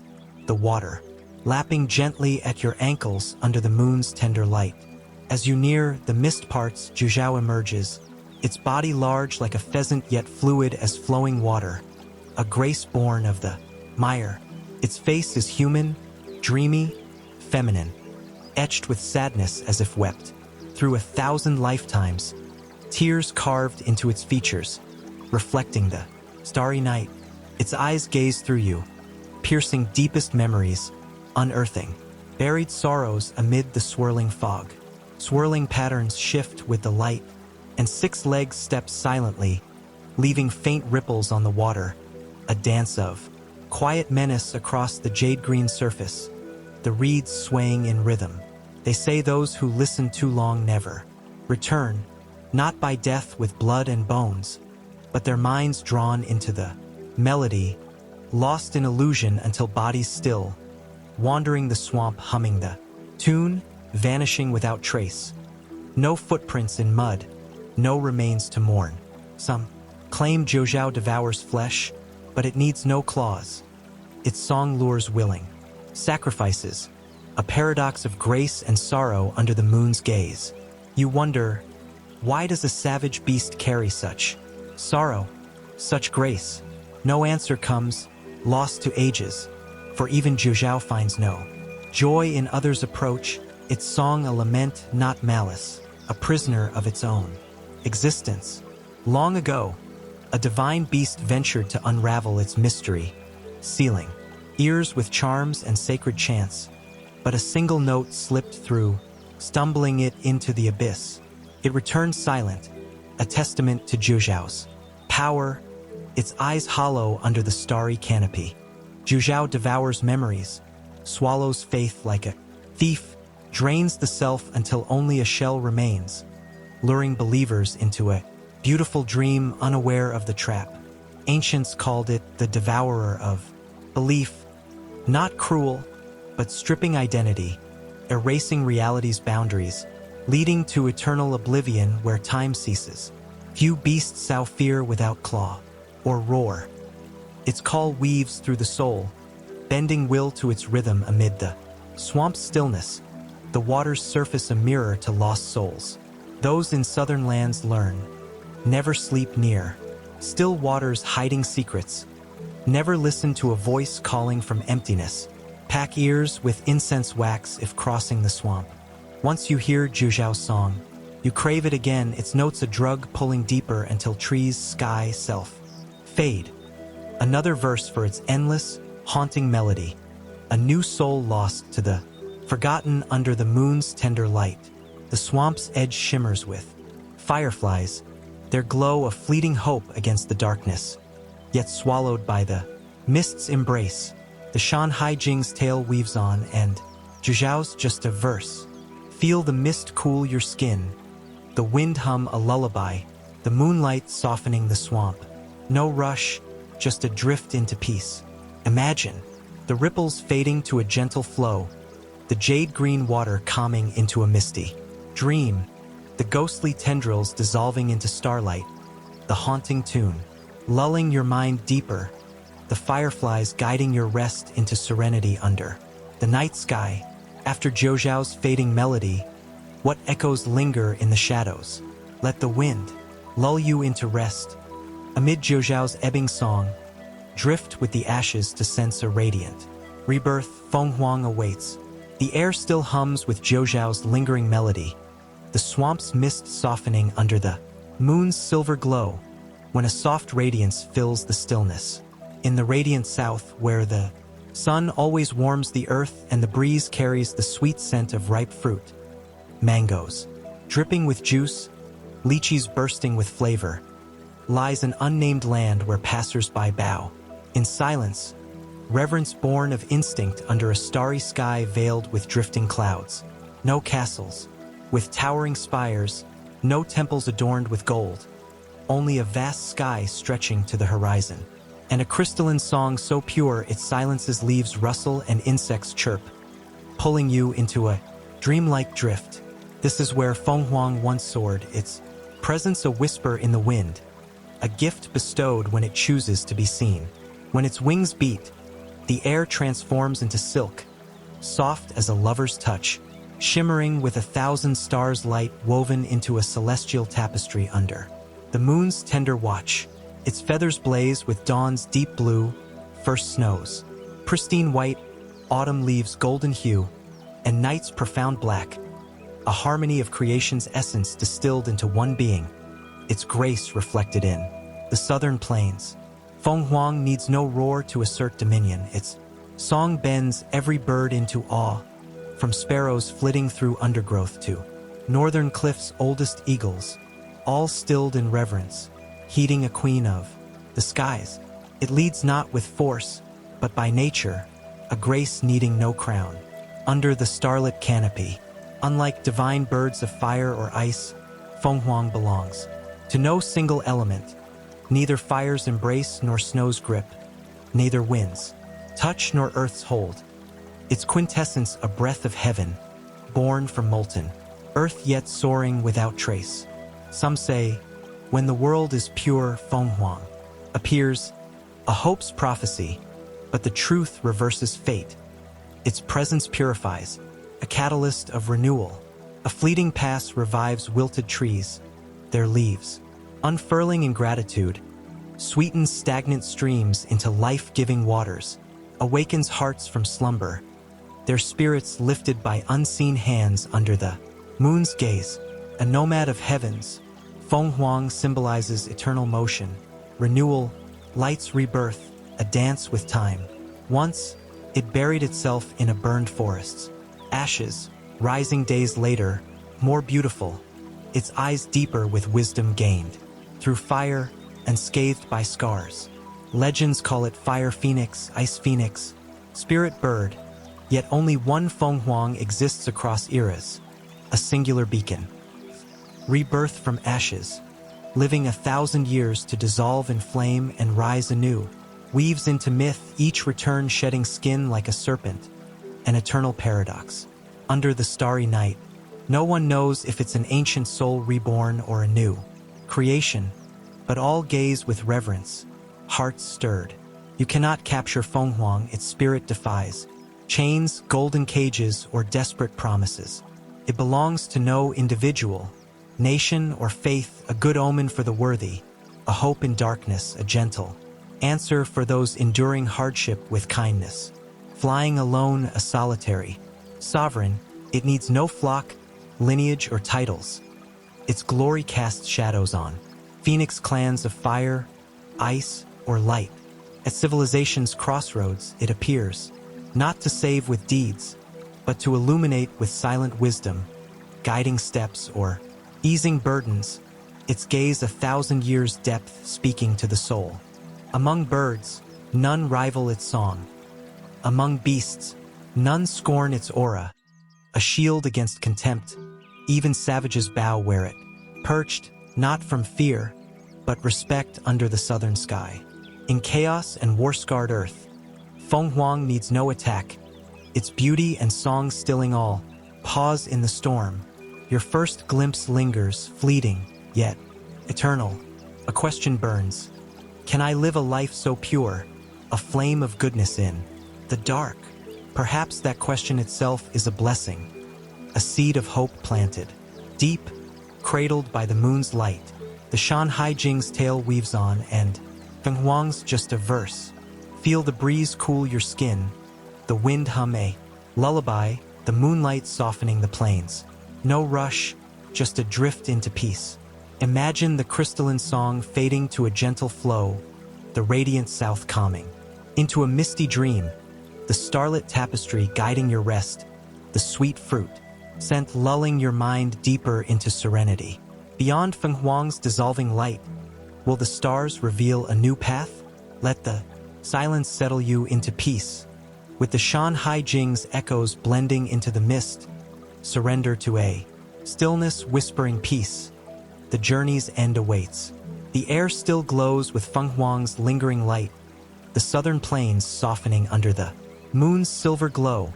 the water, lapping gently at your ankles under the moon's tender light. As you near the mist parts, Jiuzhao emerges, its body large like a pheasant yet fluid as flowing water, a grace born of the mire. Its face is human, dreamy, feminine, etched with sadness as if wept. Through 1,000 lifetimes, tears carved into its features, reflecting the starry night. Its eyes gaze through you, piercing deepest memories, unearthing buried sorrows amid the swirling fog. Swirling patterns shift with the light, and 6 legs step silently, leaving faint ripples on the water, a dance of quiet menace across the jade-green surface, the reeds swaying in rhythm. They say those who listen too long never return, not by death with blood and bones, but their minds drawn into the melody, lost in illusion until bodies still, wandering the swamp humming the tune, vanishing without trace. No footprints in mud, no remains to mourn. Some claim Jiuzhao devours flesh, but it needs no claws. Its song lures willing sacrifices, a paradox of grace and sorrow under the moon's gaze. You wonder, why does a savage beast carry such sorrow, such grace? No answer comes, lost to ages, for even Jiuzhao finds no joy in others' approach, its song a lament, not malice, a prisoner of its own existence. Long ago, a divine beast ventured to unravel its mystery, sealing ears with charms and sacred chants, but a single note slipped through, stumbling it into the abyss. It returned silent, a testament to Jiuzhao's power, its eyes hollow under the starry canopy. Jiuzhao devours memories, swallows faith like a thief, drains the self until only a shell remains, luring believers into a beautiful dream unaware of the trap. Ancients called it the devourer of belief, not cruel, but stripping identity, erasing reality's boundaries, leading to eternal oblivion where time ceases. Few beasts sow fear without claw or roar. Its call weaves through the soul, bending will to its rhythm amid the swamp's stillness, the water's surface a mirror to lost souls. Those in southern lands learn, never sleep near still waters hiding secrets, never listen to a voice calling from emptiness. Pack ears with incense wax if crossing the swamp. Once you hear Jiuzhao's song, you crave it again, its notes a drug pulling deeper until trees, sky, self fade. Another verse for its endless, haunting melody, a new soul lost to the forgotten under the moon's tender light. The swamp's edge shimmers with fireflies, their glow a fleeting hope against the darkness, yet swallowed by the mist's embrace. The Shan Hai Jing's tale weaves on, and Jiuzhao's just a verse. Feel the mist cool your skin, the wind hum a lullaby, the moonlight softening the swamp. No rush, just a drift into peace. Imagine the ripples fading to a gentle flow, the jade-green water calming into a misty dream, the ghostly tendrils dissolving into starlight, the haunting tune lulling your mind deeper, the fireflies guiding your rest into serenity under the night sky. After Jiuzhao's fading melody, what echoes linger in the shadows? Let the wind lull you into rest. Amid Jiuzhao's ebbing song, drift with the ashes to sense a radiant rebirth. Fenghuang awaits. The air still hums with Jiuzhao's lingering melody, the swamp's mist softening under the moon's silver glow, when a soft radiance fills the stillness. In the radiant south, where the sun always warms the earth and the breeze carries the sweet scent of ripe fruit, mangoes dripping with juice, lychees bursting with flavor, lies an unnamed land where passers-by bow in silence, reverence born of instinct under a starry sky veiled with drifting clouds. No castles with towering spires, no temples adorned with gold, only a vast sky stretching to the horizon, and a crystalline song so pure it silences leaves rustle and insects chirp, pulling you into a dreamlike drift. This is where Fenghuang once soared, its presence a whisper in the wind, a gift bestowed when it chooses to be seen. When its wings beat, the air transforms into silk, soft as a lover's touch, shimmering with 1,000 stars' light woven into a celestial tapestry under the moon's tender watch. Its feathers blaze with dawn's deep blue, first snows, pristine white, autumn leaves golden hue, and night's profound black, a harmony of creation's essence distilled into one being, its grace reflected in the southern plains. Feng Huang needs no roar to assert dominion. Its song bends every bird into awe, from sparrows flitting through undergrowth to northern cliffs' oldest eagles, all stilled in reverence, heeding a queen of the skies. It leads not with force, but by nature, a grace needing no crown. Under the starlit canopy, unlike divine birds of fire or ice, Feng Huang belongs to no single element, neither fire's embrace nor snow's grip, neither wind's touch nor earth's hold. Its quintessence a breath of heaven, born from molten earth yet soaring without trace. Some say, when the world is pure, Feng Huang appears, a hope's prophecy, but the truth reverses fate. Its presence purifies, a catalyst of renewal. A fleeting pass revives wilted trees, their leaves, unfurling in gratitude, sweetens stagnant streams into life-giving waters, awakens hearts from slumber, their spirits lifted by unseen hands under the moon's gaze. A nomad of heavens, Feng Huang symbolizes eternal motion, renewal, light's rebirth, a dance with time. Once, it buried itself in a burned forest. Ashes, rising days later, more beautiful, its eyes deeper with wisdom gained. Through fire and scathed by scars. Legends call it fire phoenix, ice phoenix, spirit bird, yet only one Feng Huang exists across eras, a singular beacon. Rebirth from ashes, living 1,000 years to dissolve in flame and rise anew, weaves into myth, each return shedding skin like a serpent, an eternal paradox. Under the starry night, no one knows if it's an ancient soul reborn or a new creation, but all gaze with reverence, hearts stirred. You cannot capture Feng Huang, its spirit defies chains, golden cages, or desperate promises. It belongs to no individual, nation, or faith, a good omen for the worthy, a hope in darkness, a gentle answer for those enduring hardship with kindness. Flying alone, a solitary sovereign, it needs no flock, lineage, or titles. Its glory casts shadows on phoenix clans of fire, ice, or light. At civilization's crossroads, it appears, not to save with deeds, but to illuminate with silent wisdom, guiding steps or easing burdens, its gaze 1,000 years' depth speaking to the soul. Among birds, none rival its song. Among beasts, none scorn its aura, a shield against contempt, even savages bow where it perched, not from fear, but respect under the southern sky. In chaos and war-scarred earth, Feng Huang needs no attack, its beauty and song stilling all. Pause in the storm. Your first glimpse lingers, fleeting, yet eternal. A question burns. Can I live a life so pure, a flame of goodness in the dark? Perhaps that question itself is a blessing, a seed of hope planted, deep, cradled by the moon's light. The Shan Hai Jing's tale weaves on, and Feng Huang's just a verse. Feel the breeze cool your skin, the wind hum a lullaby, the moonlight softening the plains. No rush, just a drift into peace. Imagine the crystalline song fading to a gentle flow, the radiant south calming into a misty dream, the starlit tapestry guiding your rest, the sweet fruit scent lulling your mind deeper into serenity. Beyond Feng Huang's dissolving light, will the stars reveal a new path? Let the silence settle you into peace. With the Shan Hai Jing's echoes blending into the mist, surrender to a stillness whispering peace. The journey's end awaits. The air still glows with Feng Huang's lingering light, the southern plains softening under the moon's silver glow,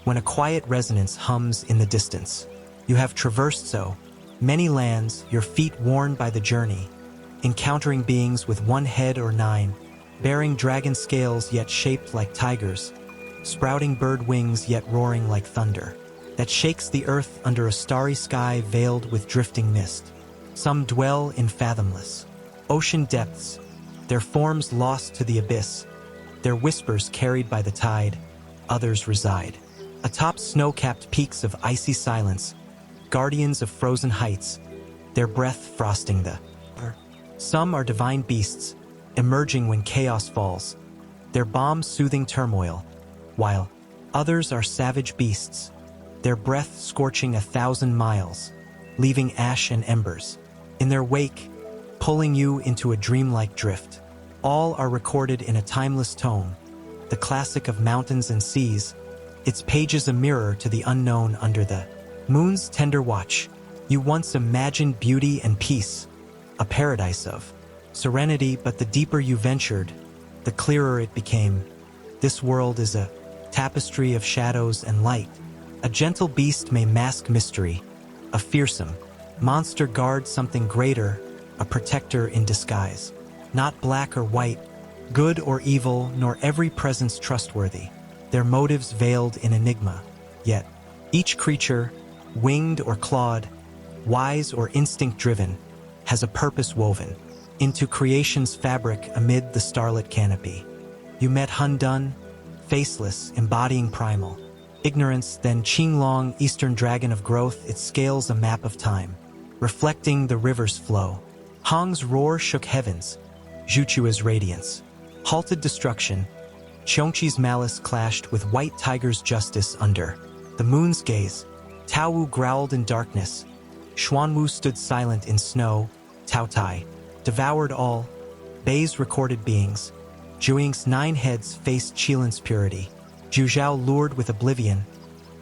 when a quiet resonance hums in the distance. You have traversed so Many lands, your feet worn by the journey, encountering beings with one head or nine, bearing dragon scales yet shaped like tigers, sprouting bird wings yet roaring like thunder, that shakes the earth under a starry sky veiled with drifting mist. Some dwell in fathomless ocean depths, their forms lost to the abyss, their whispers carried by the tide. Others reside atop snow-capped peaks of icy silence, guardians of frozen heights, their breath frosting the air. Some are divine beasts, emerging when chaos falls, their balm soothing turmoil, while others are savage beasts, their breath scorching 1,000 miles, leaving ash and embers in their wake, pulling you into a dreamlike drift. All are recorded in a timeless tome, the classic of mountains and seas, its pages a mirror to the unknown under the moon's tender watch. You once imagined beauty and peace, a paradise of serenity, but the deeper you ventured, the clearer it became. This world is a tapestry of shadows and light. A gentle beast may mask mystery, a fearsome monster guards something greater, a protector in disguise. Not black or white, good or evil, nor every presence trustworthy, their motives veiled in enigma. Yet, each creature, winged or clawed, wise or instinct-driven, has a purpose woven into creation's fabric amid the starlit canopy. You met Hundun, faceless, embodying primal ignorance, then Qilin, eastern dragon of growth, its scales a map of time, reflecting the river's flow. Hong's roar shook heavens, Jiuzhao's radiance halted destruction, Qiongqi's malice clashed with white tiger's justice under the moon's gaze. Taoyu growled in darkness, Xuanwu stood silent in snow, Taotie devoured all, Bei's recorded beings, Jiuying's 9 heads faced Qilin's purity, Jiuzhao lured with oblivion,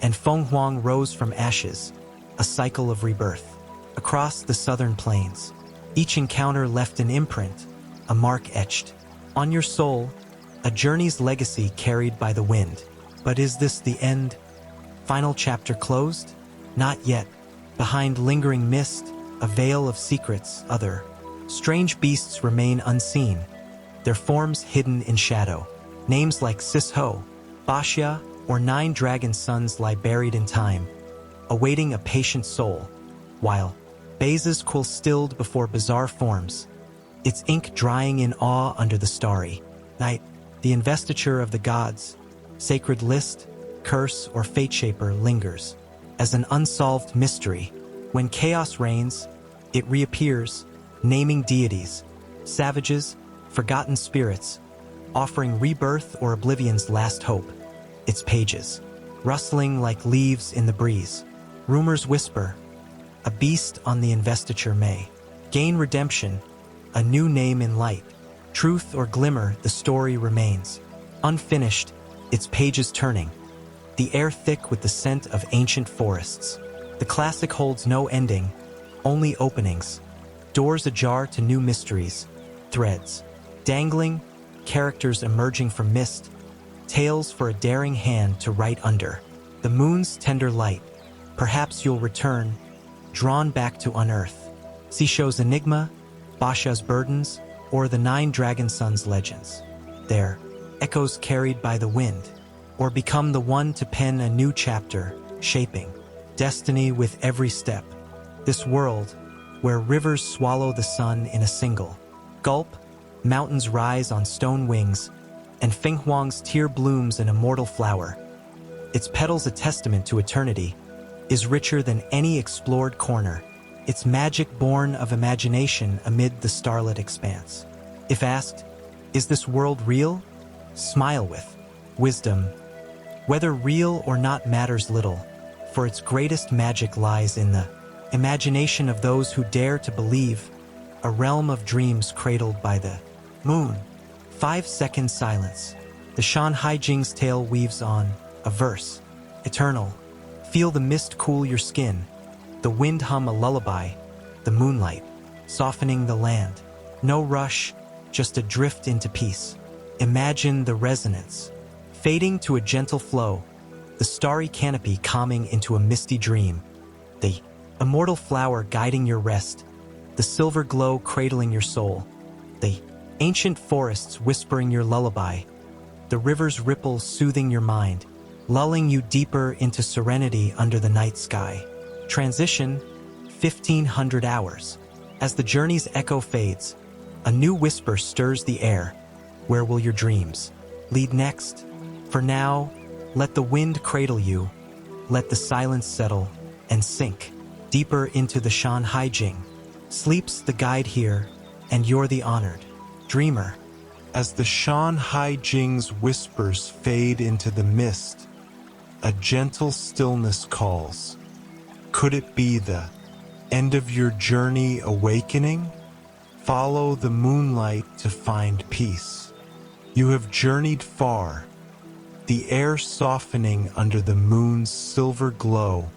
and Fenghuang rose from ashes, a cycle of rebirth. Across the southern plains, each encounter left an imprint, a mark etched on your soul, a journey's legacy carried by the wind. But is this the end? Final chapter closed? Not yet. Behind lingering mist, a veil of secrets, other strange beasts remain unseen, their forms hidden in shadow. Names like Jiuzhao, Baxia, or 9 dragon sons lie buried in time, awaiting a patient soul, while Bei's quill stilled before bizarre forms, its ink drying in awe under the starry night. The investiture of the gods, sacred list, curse, or fate shaper lingers as an unsolved mystery. When chaos reigns, it reappears, naming deities, savages, forgotten spirits, offering rebirth or oblivion's last hope. Its pages, rustling like leaves in the breeze. Rumors whisper, a beast on the investiture may gain redemption, a new name in light. Truth or glimmer, the story remains unfinished, its pages turning, the air thick with the scent of ancient forests. The classic holds no ending, only openings, doors ajar to new mysteries, threads dangling, characters emerging from mist, tales for a daring hand to write under the moon's tender light. Perhaps you'll return, drawn back to unearth Sisho's enigma, Baxia's burdens, or the 9 dragon sons' legends, their echoes carried by the wind, or become the one to pen a new chapter, shaping destiny with every step. This world, where rivers swallow the sun in a single gulp, mountains rise on stone wings, and Fenghuang's tear blooms an immortal flower, its petals a testament to eternity, is richer than any explored corner, its magic born of imagination amid the starlit expanse. If asked, is this world real? Smile with wisdom. Whether real or not matters little, for its greatest magic lies in the imagination of those who dare to believe, a realm of dreams cradled by the moon. 5-second silence. The Shan Hai Jing's tale weaves on, a verse, eternal. Feel the mist cool your skin, the wind hum a lullaby, the moonlight softening the land. No rush, just a drift into peace. Imagine the resonance, fading to a gentle flow, the starry canopy calming into a misty dream. The immortal flower guiding your rest, the silver glow cradling your soul, the ancient forests whispering your lullaby, the river's ripples soothing your mind, lulling you deeper into serenity under the night sky. Transition 1500 hours. As the journey's echo fades, a new whisper stirs the air. Where will your dreams lead next? For now, let the wind cradle you, let the silence settle and sink deeper into the Shan Hai Jing. Sleeps the guide here, and you're the honored dreamer. As the Shan Hai Jing's whispers fade into the mist, a gentle stillness calls. Could it be the end of your journey awakening? Follow the moonlight to find peace. You have journeyed far, the air softening under the moon's silver glow,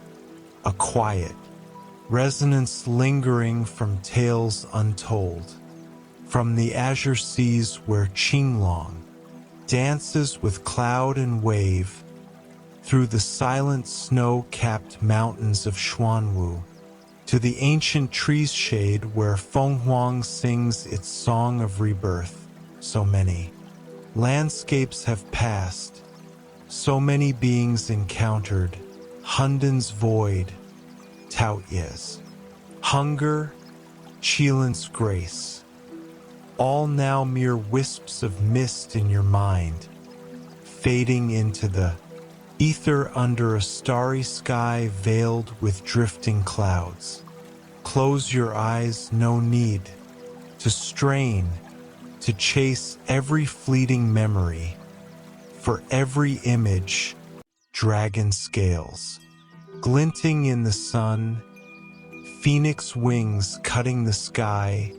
a quiet resonance lingering from tales untold, from the azure seas where Qilin dances with cloud and wave, through the silent snow-capped mountains of Xuanwu, to the ancient trees' shade where Fenghuang sings its song of rebirth. So many landscapes have passed, so many beings encountered, Hundun's void, Taotie's hunger, Qilin's grace, all now mere wisps of mist in your mind, fading into the ether under a starry sky veiled with drifting clouds. Close your eyes, no need to strain, to chase every fleeting memory. For every image, dragon scales, glinting in the sun, phoenix wings cutting the sky,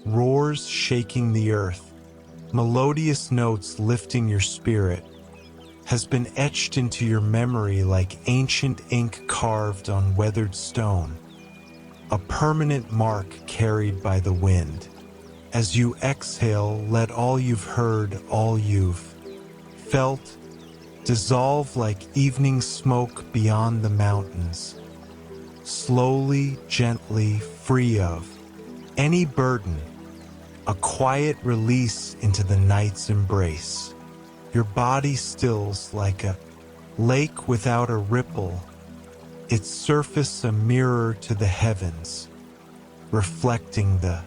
roars shaking the earth, melodious notes lifting your spirit, has been etched into your memory like ancient ink carved on weathered stone, a permanent mark carried by the wind. As you exhale, let all you've heard, all you've felt, dissolve like evening smoke beyond the mountains, slowly, gently, free of any burden, a quiet release into the night's embrace. Your body stills like a lake without a ripple, its surface a mirror to the heavens, reflecting the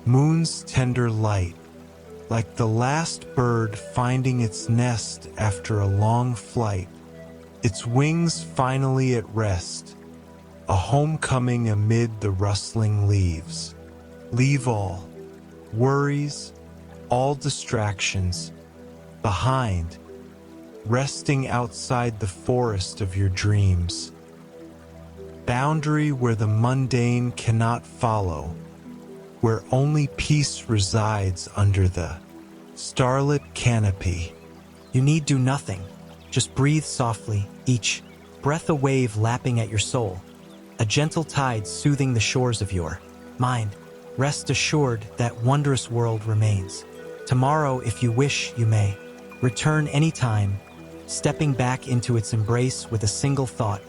moon's tender light, like the last bird finding its nest after a long flight, its wings finally at rest, a homecoming amid the rustling leaves. Leave all worries, all distractions behind, resting outside the forest of your dreams. Boundary where the mundane cannot follow, where only peace resides under the starlit canopy. You need do nothing, just breathe softly, each breath a wave lapping at your soul, a gentle tide soothing the shores of your mind. Rest assured that wondrous world remains. Tomorrow, if you wish, you may return anytime, stepping back into its embrace with a single thought,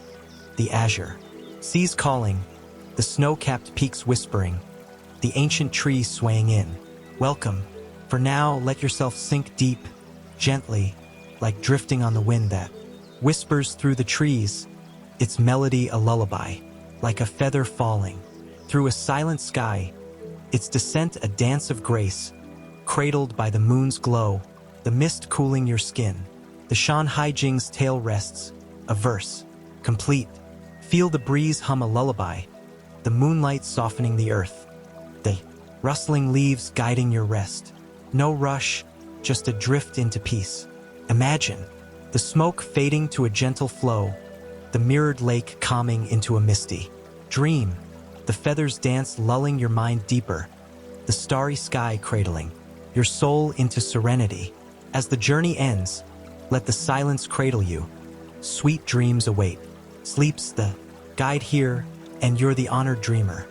the azure seas calling, the snow-capped peaks whispering, the ancient trees swaying in. Welcome. For now, let yourself sink deep, gently, like drifting on the wind that whispers through the trees, its melody a lullaby, like a feather falling through a silent sky, its descent a dance of grace, cradled by the moon's glow, the mist cooling your skin. The Shan Hai Jing's tale rests, a verse, complete. Feel the breeze hum a lullaby, the moonlight softening the earth, the rustling leaves guiding your rest. No rush, just a drift into peace. Imagine the smoke fading to a gentle flow, the mirrored lake calming into a misty dream, the feathers dance lulling your mind deeper, the starry sky cradling your soul into serenity. As the journey ends, let the silence cradle you. Sweet dreams await. Sleeps the guide here, and you're the honored dreamer.